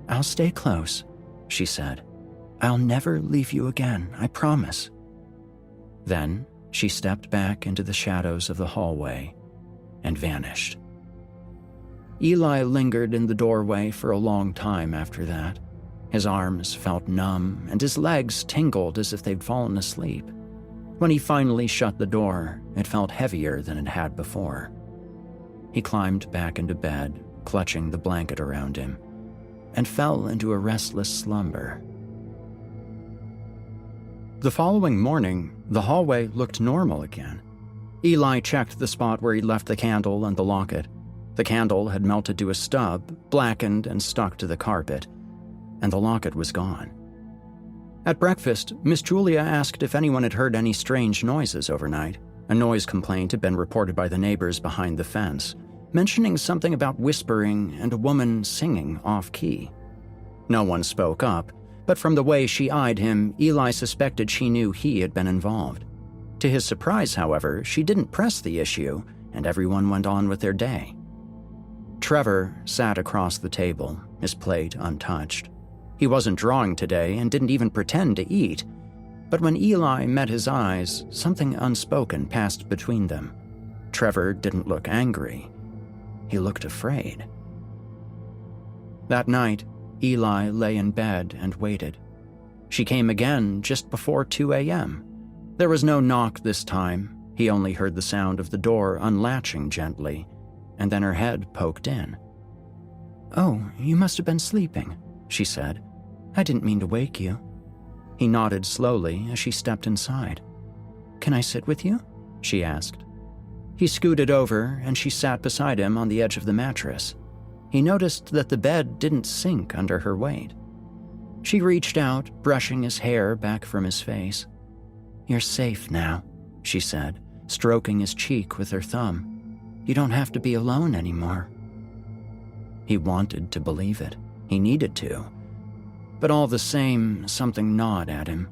"I'll stay close," she said. "I'll never leave you again, I promise." Then she stepped back into the shadows of the hallway and vanished. Eli lingered in the doorway for a long time after that. His arms felt numb and his legs tingled as if they'd fallen asleep. When he finally shut the door, it felt heavier than it had before. He climbed back into bed, clutching the blanket around him, and fell into a restless slumber. The following morning, the hallway looked normal again. Eli checked the spot where he'd left the candle and the locket. The candle had melted to a stub, blackened and stuck to the carpet, and the locket was gone. At breakfast, Miss Julia asked if anyone had heard any strange noises overnight. A noise complaint had been reported by the neighbors behind the fence, mentioning something about whispering and a woman singing off-key. No one spoke up, but from the way she eyed him, Eli suspected she knew he had been involved. To his surprise, however, she didn't press the issue, and everyone went on with their day. Trevor sat across the table, his plate untouched. He wasn't drawing today and didn't even pretend to eat, but when Eli met his eyes, something unspoken passed between them. Trevor didn't look angry. He looked afraid. That night, Eli lay in bed and waited. She came again just before 2 a.m. There was no knock this time. He only heard the sound of the door unlatching gently, and then her head poked in. "Oh, you must have been sleeping," she said. "I didn't mean to wake you." He nodded slowly as she stepped inside. "Can I sit with you?" she asked. He scooted over, and she sat beside him on the edge of the mattress. he noticed that the bed didn't sink under her weight. She reached out, brushing his hair back from his face. "You're safe now," she said, stroking his cheek with her thumb. "You don't have to be alone anymore." He wanted to believe it. He needed to. But all the same, something gnawed at him.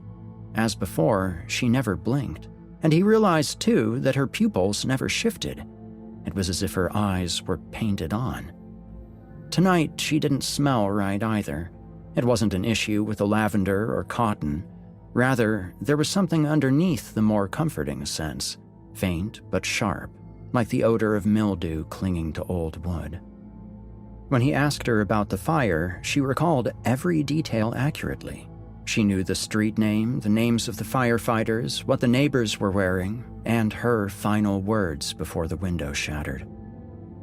As before, she never blinked, and he realized too that her pupils never shifted. It was as if her eyes were painted on. Tonight, she didn't smell right either. It wasn't an issue with the lavender or cotton. Rather, there was something underneath the more comforting scents, faint but sharp, like the odor of mildew clinging to old wood. When he asked her about the fire, she recalled every detail accurately. She knew the street name, the names of the firefighters, what the neighbors were wearing, and her final words before the window shattered.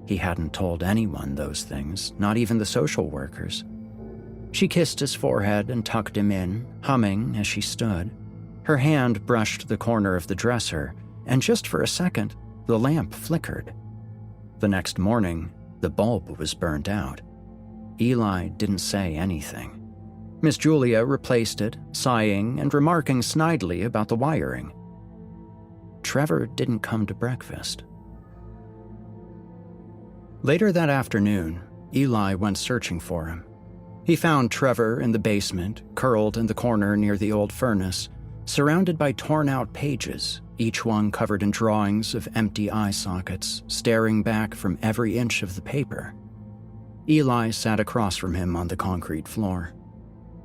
He hadn't told anyone those things, not even the social workers. She kissed his forehead and tucked him in, humming as she stood. Her hand brushed the corner of the dresser, and just for a second, the lamp flickered. The next morning, the bulb was burnt out. Eli didn't say anything. Miss Julia replaced it, sighing and remarking snidely about the wiring. Trevor didn't come to breakfast. Later that afternoon, Eli went searching for him. He found Trevor in the basement, curled in the corner near the old furnace, surrounded by torn-out pages, each one covered in drawings of empty eye sockets, staring back from every inch of the paper. Eli sat across from him on the concrete floor.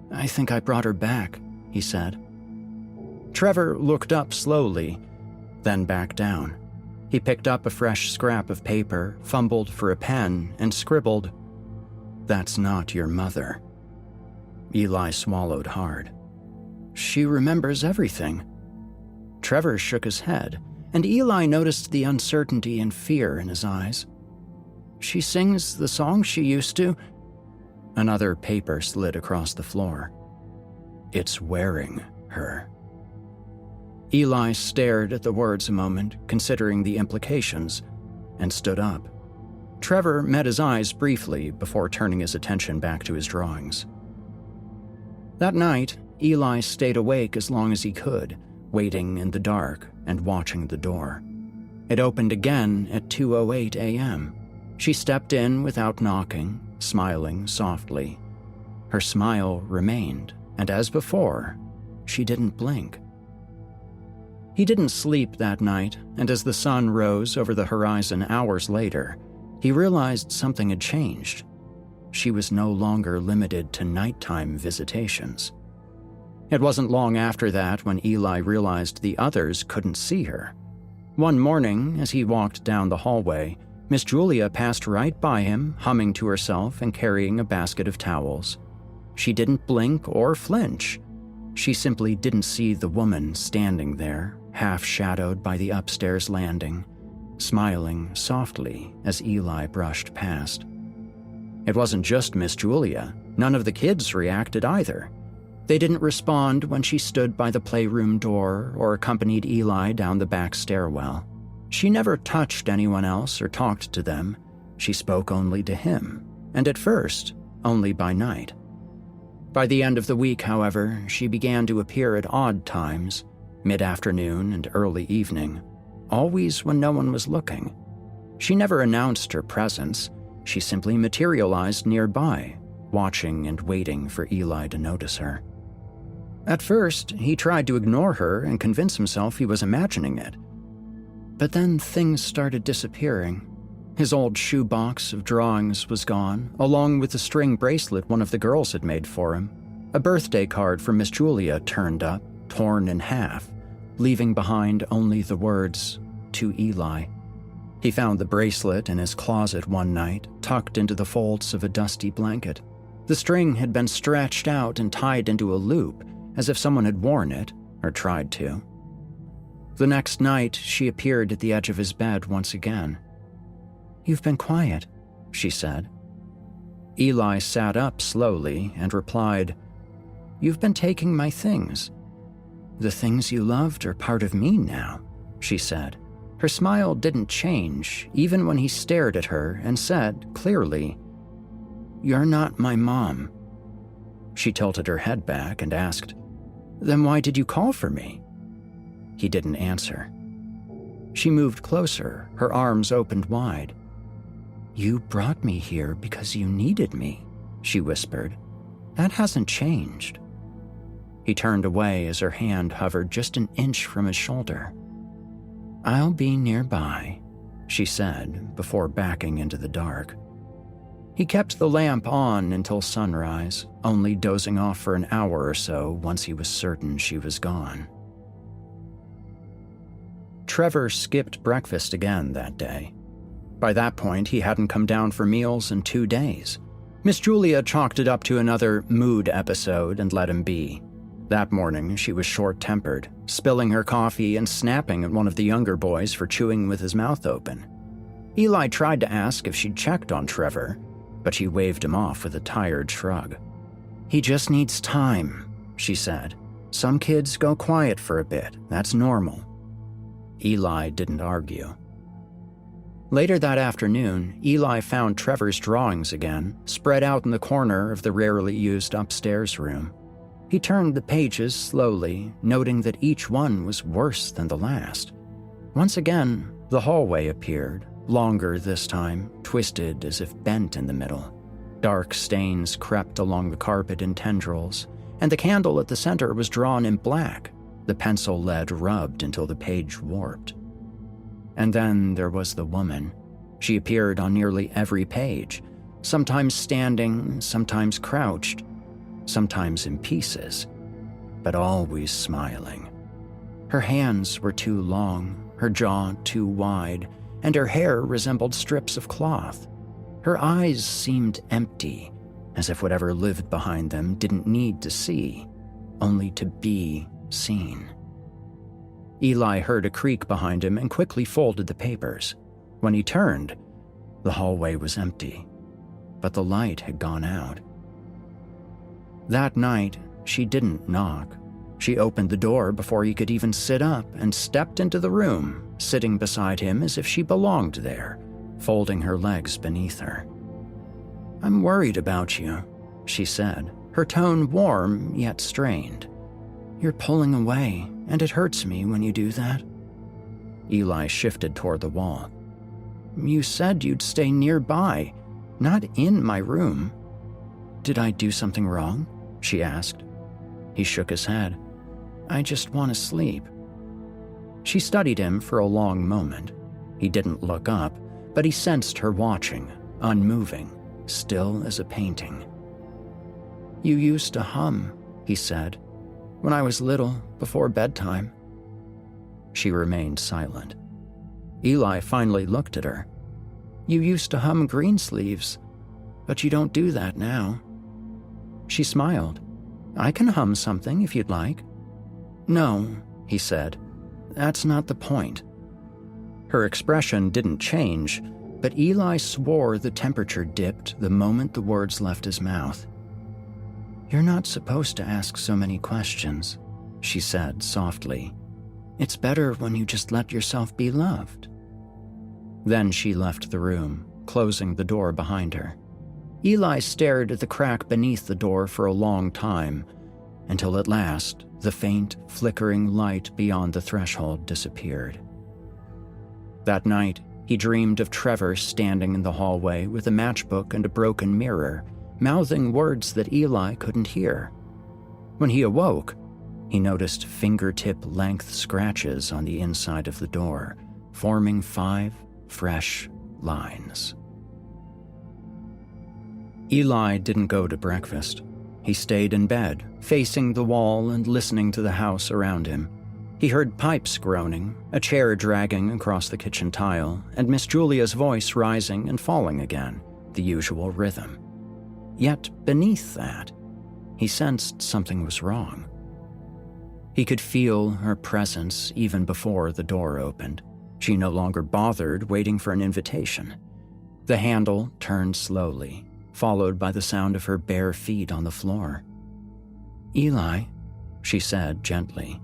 "I think I brought her back," he said. Trevor looked up slowly, then back down. He picked up a fresh scrap of paper, fumbled for a pen, and scribbled, "That's not your mother." Eli swallowed hard. "She remembers everything." Trevor shook his head, and Eli noticed the uncertainty and fear in his eyes. "She sings the song she used to." Another paper slid across the floor. "It's wearing her." Eli stared at the words a moment, considering the implications, and stood up. Trevor met his eyes briefly before turning his attention back to his drawings. That night, Eli stayed awake as long as he could, waiting in the dark and watching the door. It opened again at 2:08 a.m. She stepped in without knocking, smiling softly. Her smile remained, and as before, she didn't blink. He didn't sleep that night, and as the sun rose over the horizon hours later, he realized something had changed. She was no longer limited to nighttime visitations. It wasn't long after that when Eli realized the others couldn't see her. One morning, as he walked down the hallway, Miss Julia passed right by him, humming to herself and carrying a basket of towels. She didn't blink or flinch. She simply didn't see the woman standing there, half-shadowed by the upstairs landing, smiling softly as Eli brushed past. It wasn't just Miss Julia. None of the kids reacted either. They didn't respond when she stood by the playroom door or accompanied Eli down the back stairwell. She never touched anyone else or talked to them. She spoke only to him, and at first, only by night. By the end of the week, however, she began to appear at odd times, mid-afternoon and early evening, always when no one was looking. She never announced her presence. She simply materialized nearby, watching and waiting for Eli to notice her. At first, he tried to ignore her and convince himself he was imagining it. But then things started disappearing. His old shoebox of drawings was gone, along with the string bracelet one of the girls had made for him. A birthday card from Miss Julia turned up, torn in half, leaving behind only the words, "To Eli." He found the bracelet in his closet one night, tucked into the folds of a dusty blanket. The string had been stretched out and tied into a loop, as if someone had worn it, or tried to. The next night, she appeared at the edge of his bed once again. "You've been quiet," she said. Eli sat up slowly and replied, "You've been taking my things." "The things you loved are part of me now," she said. Her smile didn't change, even when he stared at her and said, clearly, "You're not my mom." She tilted her head back and asked, "Then why did you call for me?" He didn't answer. She moved closer, her arms opened wide. "You brought me here because you needed me," she whispered. "That hasn't changed." He turned away as her hand hovered just an inch from his shoulder. "I'll be nearby," she said before backing into the dark. He kept the lamp on until sunrise, only dozing off for an hour or so once he was certain she was gone. Trevor skipped breakfast again that day. By that point, he hadn't come down for meals in 2 days. Miss Julia chalked it up to another mood episode and let him be. That morning, she was short-tempered, spilling her coffee and snapping at one of the younger boys for chewing with his mouth open. Eli tried to ask if she'd checked on Trevor, but she waved him off with a tired shrug. "He just needs time," she said. "Some kids go quiet for a bit. That's normal." Eli didn't argue. Later that afternoon, Eli found Trevor's drawings again, spread out in the corner of the rarely used upstairs room. He turned the pages slowly, noting that each one was worse than the last. Once again, the hallway appeared, longer this time, twisted as if bent in the middle. Dark stains crept along the carpet in tendrils, and the candle at the center was drawn in black, the pencil lead rubbed until the page warped. And then there was the woman. She appeared on nearly every page, sometimes standing, sometimes crouched, sometimes in pieces, but always smiling. Her hands were too long, her jaw too wide, and her hair resembled strips of cloth. Her eyes seemed empty, as if whatever lived behind them didn't need to see, only to be seen. Eli heard a creak behind him and quickly folded the papers. When he turned, the hallway was empty, but the light had gone out. That night, she didn't knock. She opened the door before he could even sit up and stepped into the room, sitting beside him as if she belonged there, folding her legs beneath her. "I'm worried about you," she said, her tone warm yet strained. "You're pulling away, and it hurts me when you do that." Eli shifted toward the wall. "You said you'd stay nearby, not in my room." "Did I do something wrong?" she asked. He shook his head. "I just want to sleep." She studied him for a long moment. He didn't look up, but he sensed her watching, unmoving, still as a painting. "You used to hum," he said, "when I was little, before bedtime." She remained silent. Eli finally looked at her. "You used to hum Greensleeves, but you don't do that now." She smiled. "I can hum something if you'd like." "No," he said. "That's not the point." Her expression didn't change, but Eli swore the temperature dipped the moment the words left his mouth. "You're not supposed to ask so many questions," she said softly. "It's better when you just let yourself be loved." Then she left the room, closing the door behind her. Eli stared at the crack beneath the door for a long time, until at last the faint, flickering light beyond the threshold disappeared. That night, he dreamed of Trevor standing in the hallway with a matchbook and a broken mirror, mouthing words that Eli couldn't hear. When he awoke, he noticed fingertip-length scratches on the inside of the door, forming 5 fresh lines. Eli didn't go to breakfast. He stayed in bed, facing the wall and listening to the house around him. He heard pipes groaning, a chair dragging across the kitchen tile, and Miss Julia's voice rising and falling again, the usual rhythm. Yet beneath that, he sensed something was wrong. He could feel her presence even before the door opened. She no longer bothered waiting for an invitation. The handle turned slowly, followed by the sound of her bare feet on the floor. "Eli," she said gently,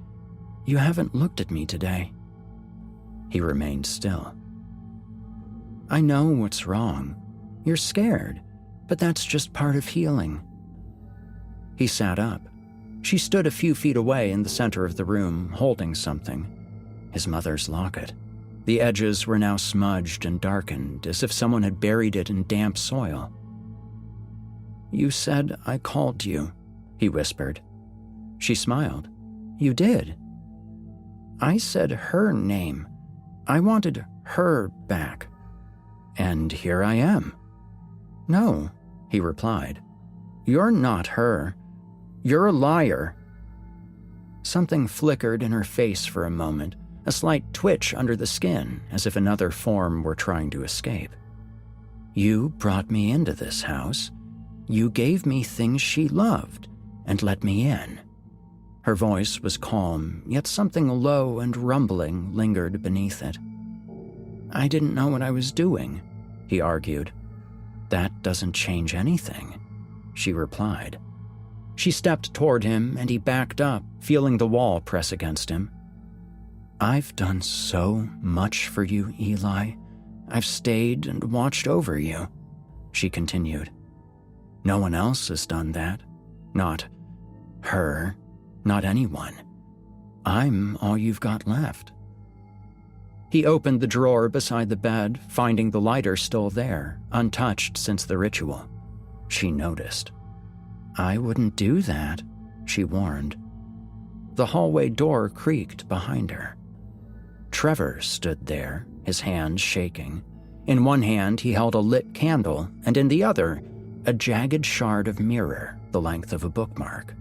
"you haven't looked at me today." He remained still. "I know what's wrong. You're scared. but that's just part of healing." He sat up. She stood a few feet away in the center of the room, holding something. His mother's locket. The edges were now smudged and darkened, as if someone had buried it in damp soil. "You said I called you," he whispered. She smiled. "You did." "I said her name. I wanted her back. And here I am." "No," he replied. "You're not her. You're a liar." Something flickered in her face for a moment, a slight twitch under the skin, as if another form were trying to escape. "You brought me into this house. You gave me things she loved and let me in." Her voice was calm, yet something low and rumbling lingered beneath it. "I didn't know what I was doing," he argued. "That doesn't change anything," she replied. She stepped toward him and he backed up, feeling the wall press against him. "I've done so much for you, Eli. I've stayed and watched over you," she continued. "No one else has done that. Not her, not anyone. I'm all you've got left." He opened the drawer beside the bed, finding the lighter still there, untouched since the ritual. She noticed. "I wouldn't do that," she warned. The hallway door creaked behind her. Trevor stood there, his hands shaking. In one hand, he held a lit candle, and in the other, a jagged shard of mirror the length of a bookmark.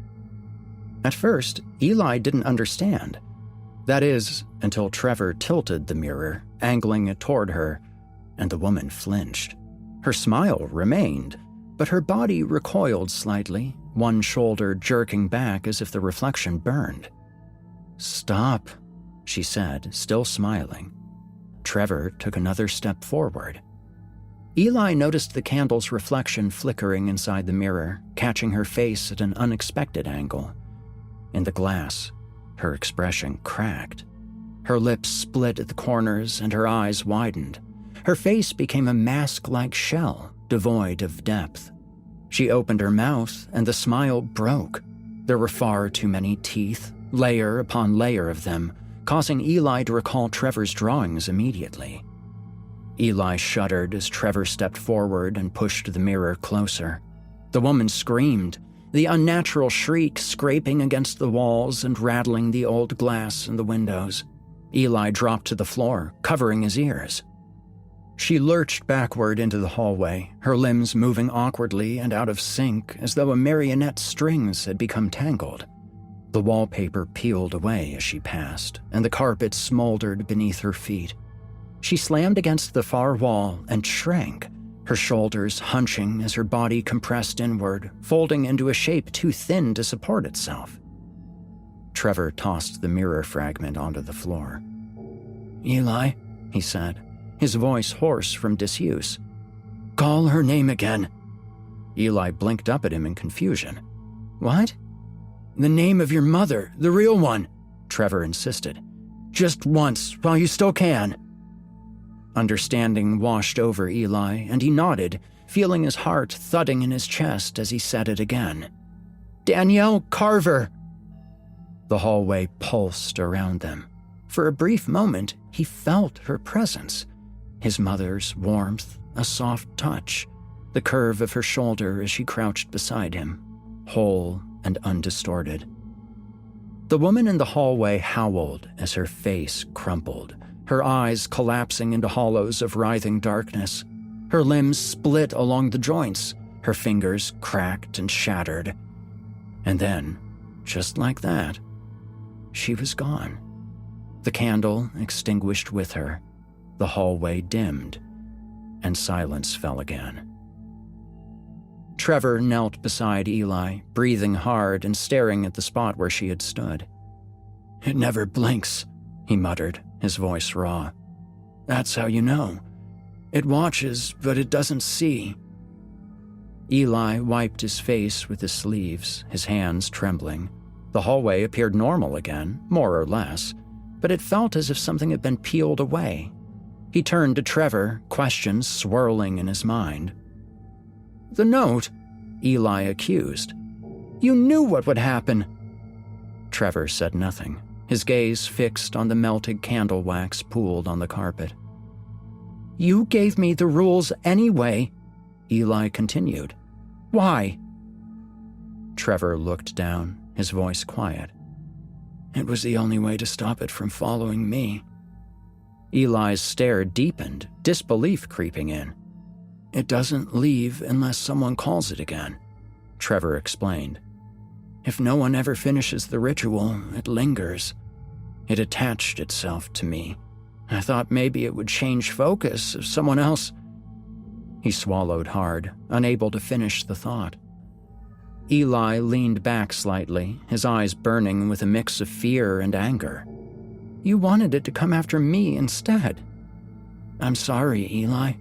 At first, Eli didn't understand. That is, until Trevor tilted the mirror, angling it toward her, and the woman flinched. Her smile remained, but her body recoiled slightly, one shoulder jerking back as if the reflection burned. "Stop," she said, still smiling. Trevor took another step forward. Eli noticed the candle's reflection flickering inside the mirror, catching her face at an unexpected angle. In the glass, her expression cracked. Her lips split at the corners and her eyes widened. Her face became a mask-like shell, devoid of depth. She opened her mouth and the smile broke. There were far too many teeth, layer upon layer of them, causing Eli to recall Trevor's drawings immediately. Eli shuddered as Trevor stepped forward and pushed the mirror closer. The woman screamed, the unnatural shriek scraping against the walls and rattling the old glass in the windows. Eli dropped to the floor, covering his ears. She lurched backward into the hallway, her limbs moving awkwardly and out of sync as though a marionette's strings had become tangled. The wallpaper peeled away as she passed, and the carpet smoldered beneath her feet. She slammed against the far wall and shrank, her shoulders hunching as her body compressed inward, folding into a shape too thin to support itself. Trevor tossed the mirror fragment onto the floor. "Eli," he said, his voice hoarse from disuse. "Call her name again." Eli blinked up at him in confusion. "What?" "The name of your mother, the real one," Trevor insisted. "Just once, while you still can." Understanding washed over Eli, and he nodded, feeling his heart thudding in his chest as he said it again. "Danielle Carver!" The hallway pulsed around them. For a brief moment, he felt her presence. His mother's warmth, a soft touch, the curve of her shoulder as she crouched beside him, whole and undistorted. The woman in the hallway howled as her face crumpled, her eyes collapsing into hollows of writhing darkness. Her limbs split along the joints, her fingers cracked and shattered. And then, just like that, she was gone. The candle extinguished with her, the hallway dimmed, and silence fell again. Trevor knelt beside Eli, breathing hard and staring at the spot where she had stood. "It never blinks," he muttered, his voice raw. "That's how you know. It watches, but it doesn't see." Eli wiped his face with his sleeves, his hands trembling. The hallway appeared normal again, more or less, but it felt as if something had been peeled away. He turned to Trevor, questions swirling in his mind. The note," Eli accused. "You knew what would happen." Trevor said nothing, his gaze fixed on the melted candle wax pooled on the carpet. "You gave me the rules anyway," Eli continued. "Why?" Trevor looked down, his voice quiet. "It was the only way to stop it from following me." Eli's stare deepened, disbelief creeping in. "It doesn't leave unless someone calls it again," Trevor explained. "If no one ever finishes the ritual, it lingers. It attached itself to me. I thought maybe it would change focus if someone else—" He swallowed hard, unable to finish the thought. Eli leaned back slightly, his eyes burning with a mix of fear and anger. "You wanted it to come after me instead." "I'm sorry, Eli."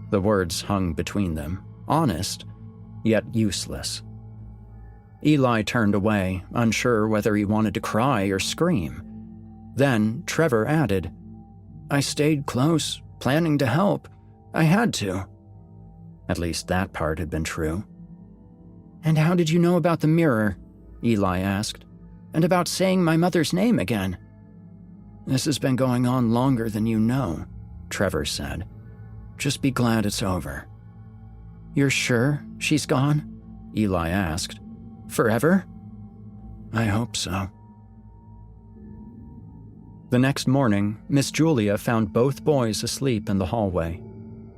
The words hung between them, honest, yet useless. Eli turned away, unsure whether he wanted to cry or scream. Then Trevor added, "I stayed close, planning to help. I had to." At least that part had been true. "And how did you know about the mirror?" Eli asked. "And about saying my mother's name again?" "This has been going on longer than you know," Trevor said. "Just be glad it's over." "You're sure she's gone?" Eli asked. "Forever?" "I hope so." The next morning, Miss Julia found both boys asleep in the hallway.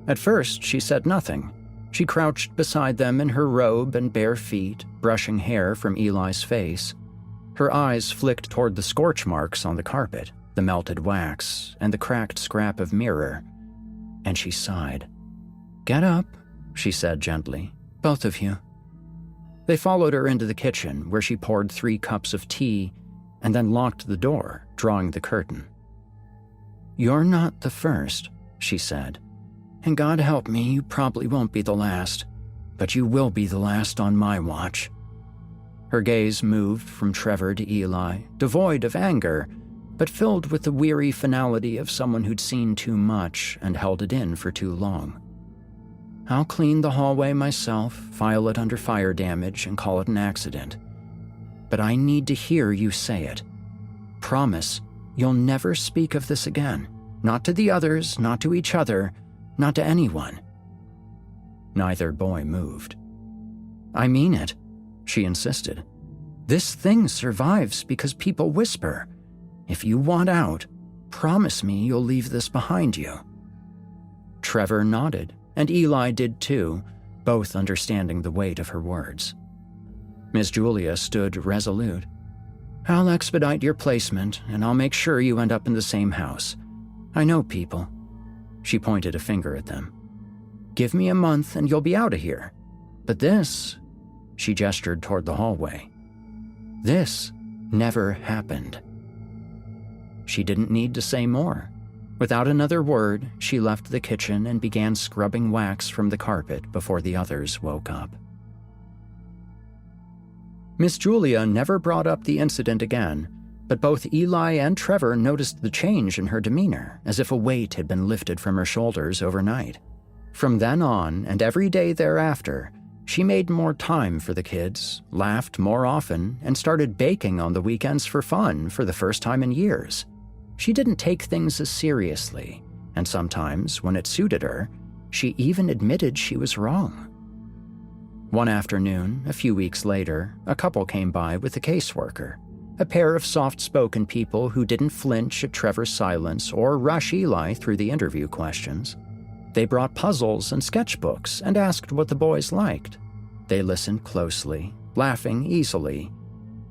At first, she said nothing. She crouched beside them in her robe and bare feet, brushing hair from Eli's face. Her eyes flicked toward the scorch marks on the carpet, the melted wax, and the cracked scrap of mirror. And she sighed. "Get up," she said gently. "Both of you." They followed her into the kitchen, where she poured 3 cups of tea and then locked the door, drawing the curtain. "You're not the first," she said. "And God help me, you probably won't be the last. But you will be the last on my watch." Her gaze moved from Trevor to Eli, devoid of anger, but filled with the weary finality of someone who'd seen too much and held it in for too long. "I'll clean the hallway myself, file it under fire damage, and call it an accident. But I need to hear you say it. Promise you'll never speak of this again. Not to the others, not to each other, not to anyone." Neither boy moved. "I mean it," she insisted. "This thing survives because people whisper. If you want out, promise me you'll leave this behind you." Trevor nodded, and Eli did too, both understanding the weight of her words. Miss Julia stood resolute. "I'll expedite your placement, and I'll make sure you end up in the same house. I know people." She pointed a finger at them. "Give me a month and you'll be out of here. But this," she gestured toward the hallway, "this never happened." She didn't need to say more. Without another word, she left the kitchen and began scrubbing wax from the carpet before the others woke up. Miss Julia never brought up the incident again, but both Eli and Trevor noticed the change in her demeanor, as if a weight had been lifted from her shoulders overnight. From then on, and every day thereafter, she made more time for the kids, laughed more often, and started baking on the weekends for fun for the first time in years. She didn't take things as seriously, and sometimes, when it suited her, she even admitted she was wrong. One afternoon, a few weeks later, a couple came by with a caseworker, a pair of soft-spoken people who didn't flinch at Trevor's silence or rush Eli through the interview questions. They brought puzzles and sketchbooks and asked what the boys liked. They listened closely, laughing easily,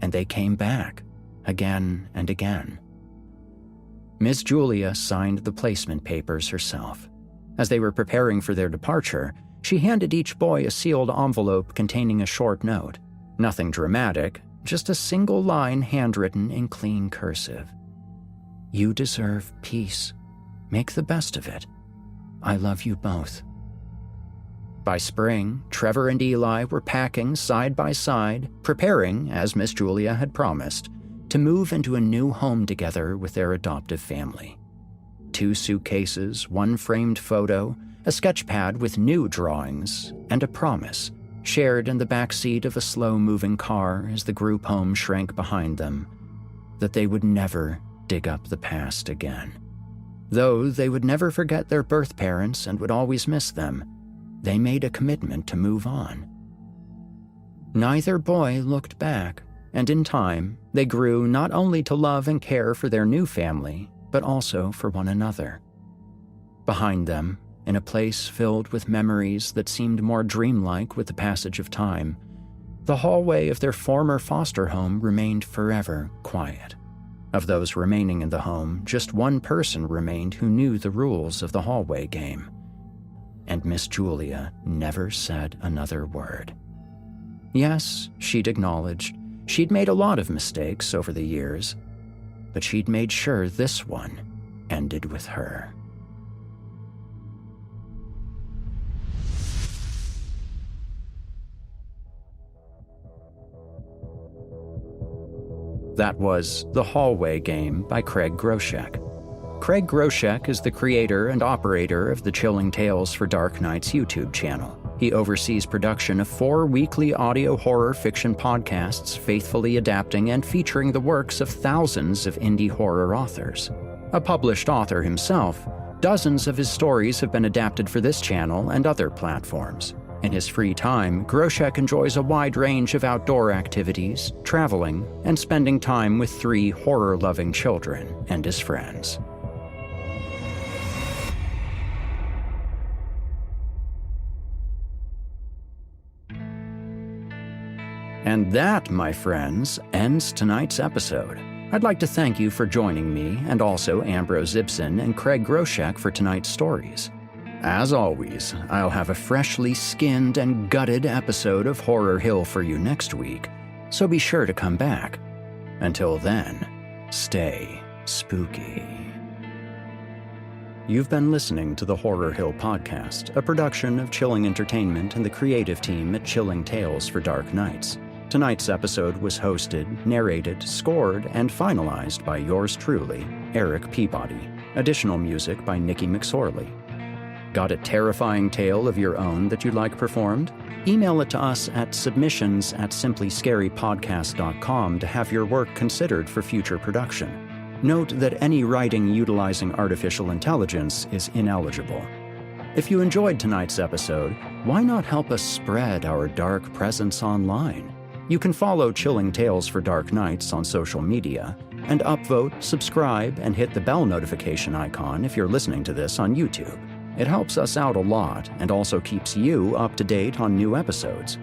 and they came back, again and again. Miss Julia signed the placement papers herself. As they were preparing for their departure, she handed each boy a sealed envelope containing a short note. Nothing dramatic, just a single line handwritten in clean cursive. "You deserve peace. Make the best of it. I love you both." By spring, Trevor and Eli were packing side by side, preparing, as Miss Julia had promised, to move into a new home together with their adoptive family. 2 suitcases, 1 framed photo, a sketch pad with new drawings, and a promise, shared in the back seat of a slow-moving car as the group home shrank behind them, that they would never dig up the past again. Though they would never forget their birth parents and would always miss them, they made a commitment to move on. Neither boy looked back, and in time, they grew not only to love and care for their new family, but also for one another. Behind them, in a place filled with memories that seemed more dreamlike with the passage of time, the hallway of their former foster home remained forever quiet. Of those remaining in the home, just one person remained who knew the rules of the hallway game. And Miss Julia never said another word. Yes, she'd acknowledged, she'd made a lot of mistakes over the years, but she'd made sure this one ended with her. That was The Hallway Game by Craig Groshek. Craig Groshek is the creator and operator of the Chilling Tales for Dark Nights YouTube channel. He oversees production of 4 weekly audio horror fiction podcasts, faithfully adapting and featuring the works of thousands of indie horror authors. A published author himself, dozens of his stories have been adapted for this channel and other platforms. In his free time, Groshek enjoys a wide range of outdoor activities, traveling, and spending time with 3 horror-loving children and his friends. And that, my friends, ends tonight's episode. I'd like to thank you for joining me, and also Ambrose and Craig Groshek for tonight's stories. As always, I'll have a freshly skinned and gutted episode of Horror Hill for you next week, so be sure to come back. Until then, stay spooky. You've been listening to the Horror Hill podcast, a production of Chilling Entertainment and the creative team at Chilling Tales for Dark Nights. Tonight's episode was hosted, narrated, scored, and finalized by yours truly, Eric Peabody. Additional music by Nikki McSorley. Got a terrifying tale of your own that you'd like performed? Email it to us at submissions@simplyscarypodcast.com to have your work considered for future production. Note that any writing utilizing artificial intelligence is ineligible. If you enjoyed tonight's episode, why not help us spread our dark presence online? You can follow Chilling Tales for Dark Nights on social media, and upvote, subscribe, and hit the bell notification icon if you're listening to this on YouTube. It helps us out a lot and also keeps you up to date on new episodes.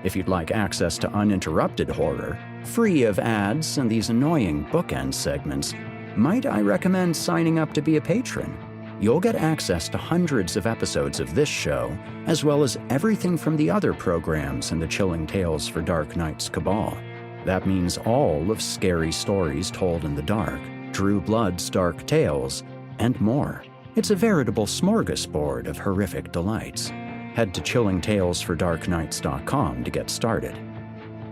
If you'd like access to uninterrupted horror, free of ads and these annoying bookend segments, might I recommend signing up to be a patron? You'll get access to hundreds of episodes of this show, as well as everything from the other programs in the Chilling Tales for Dark Nights cabal. That means all of Scary Stories Told in the Dark, Drew Blood's Dark Tales, and more. It's a veritable smorgasbord of horrific delights. Head to chillingtalesfordarknights.com to get started.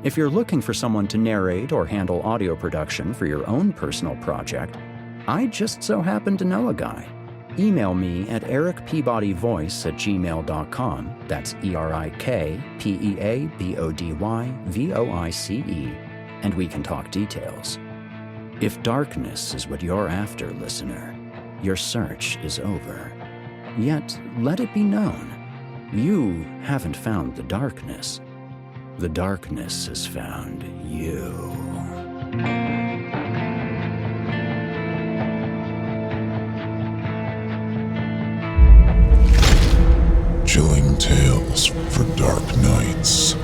If you're looking for someone to narrate or handle audio production for your own personal project, I just so happen to know a guy. Email me at ericpeabodyvoice@gmail.com. That's ErikPeabodyvoice, and we can talk details. If darkness is what you're after, listener, your search is over. Yet, let it be known, you haven't found the darkness. The darkness has found you. Chilling Tales for Dark Nights.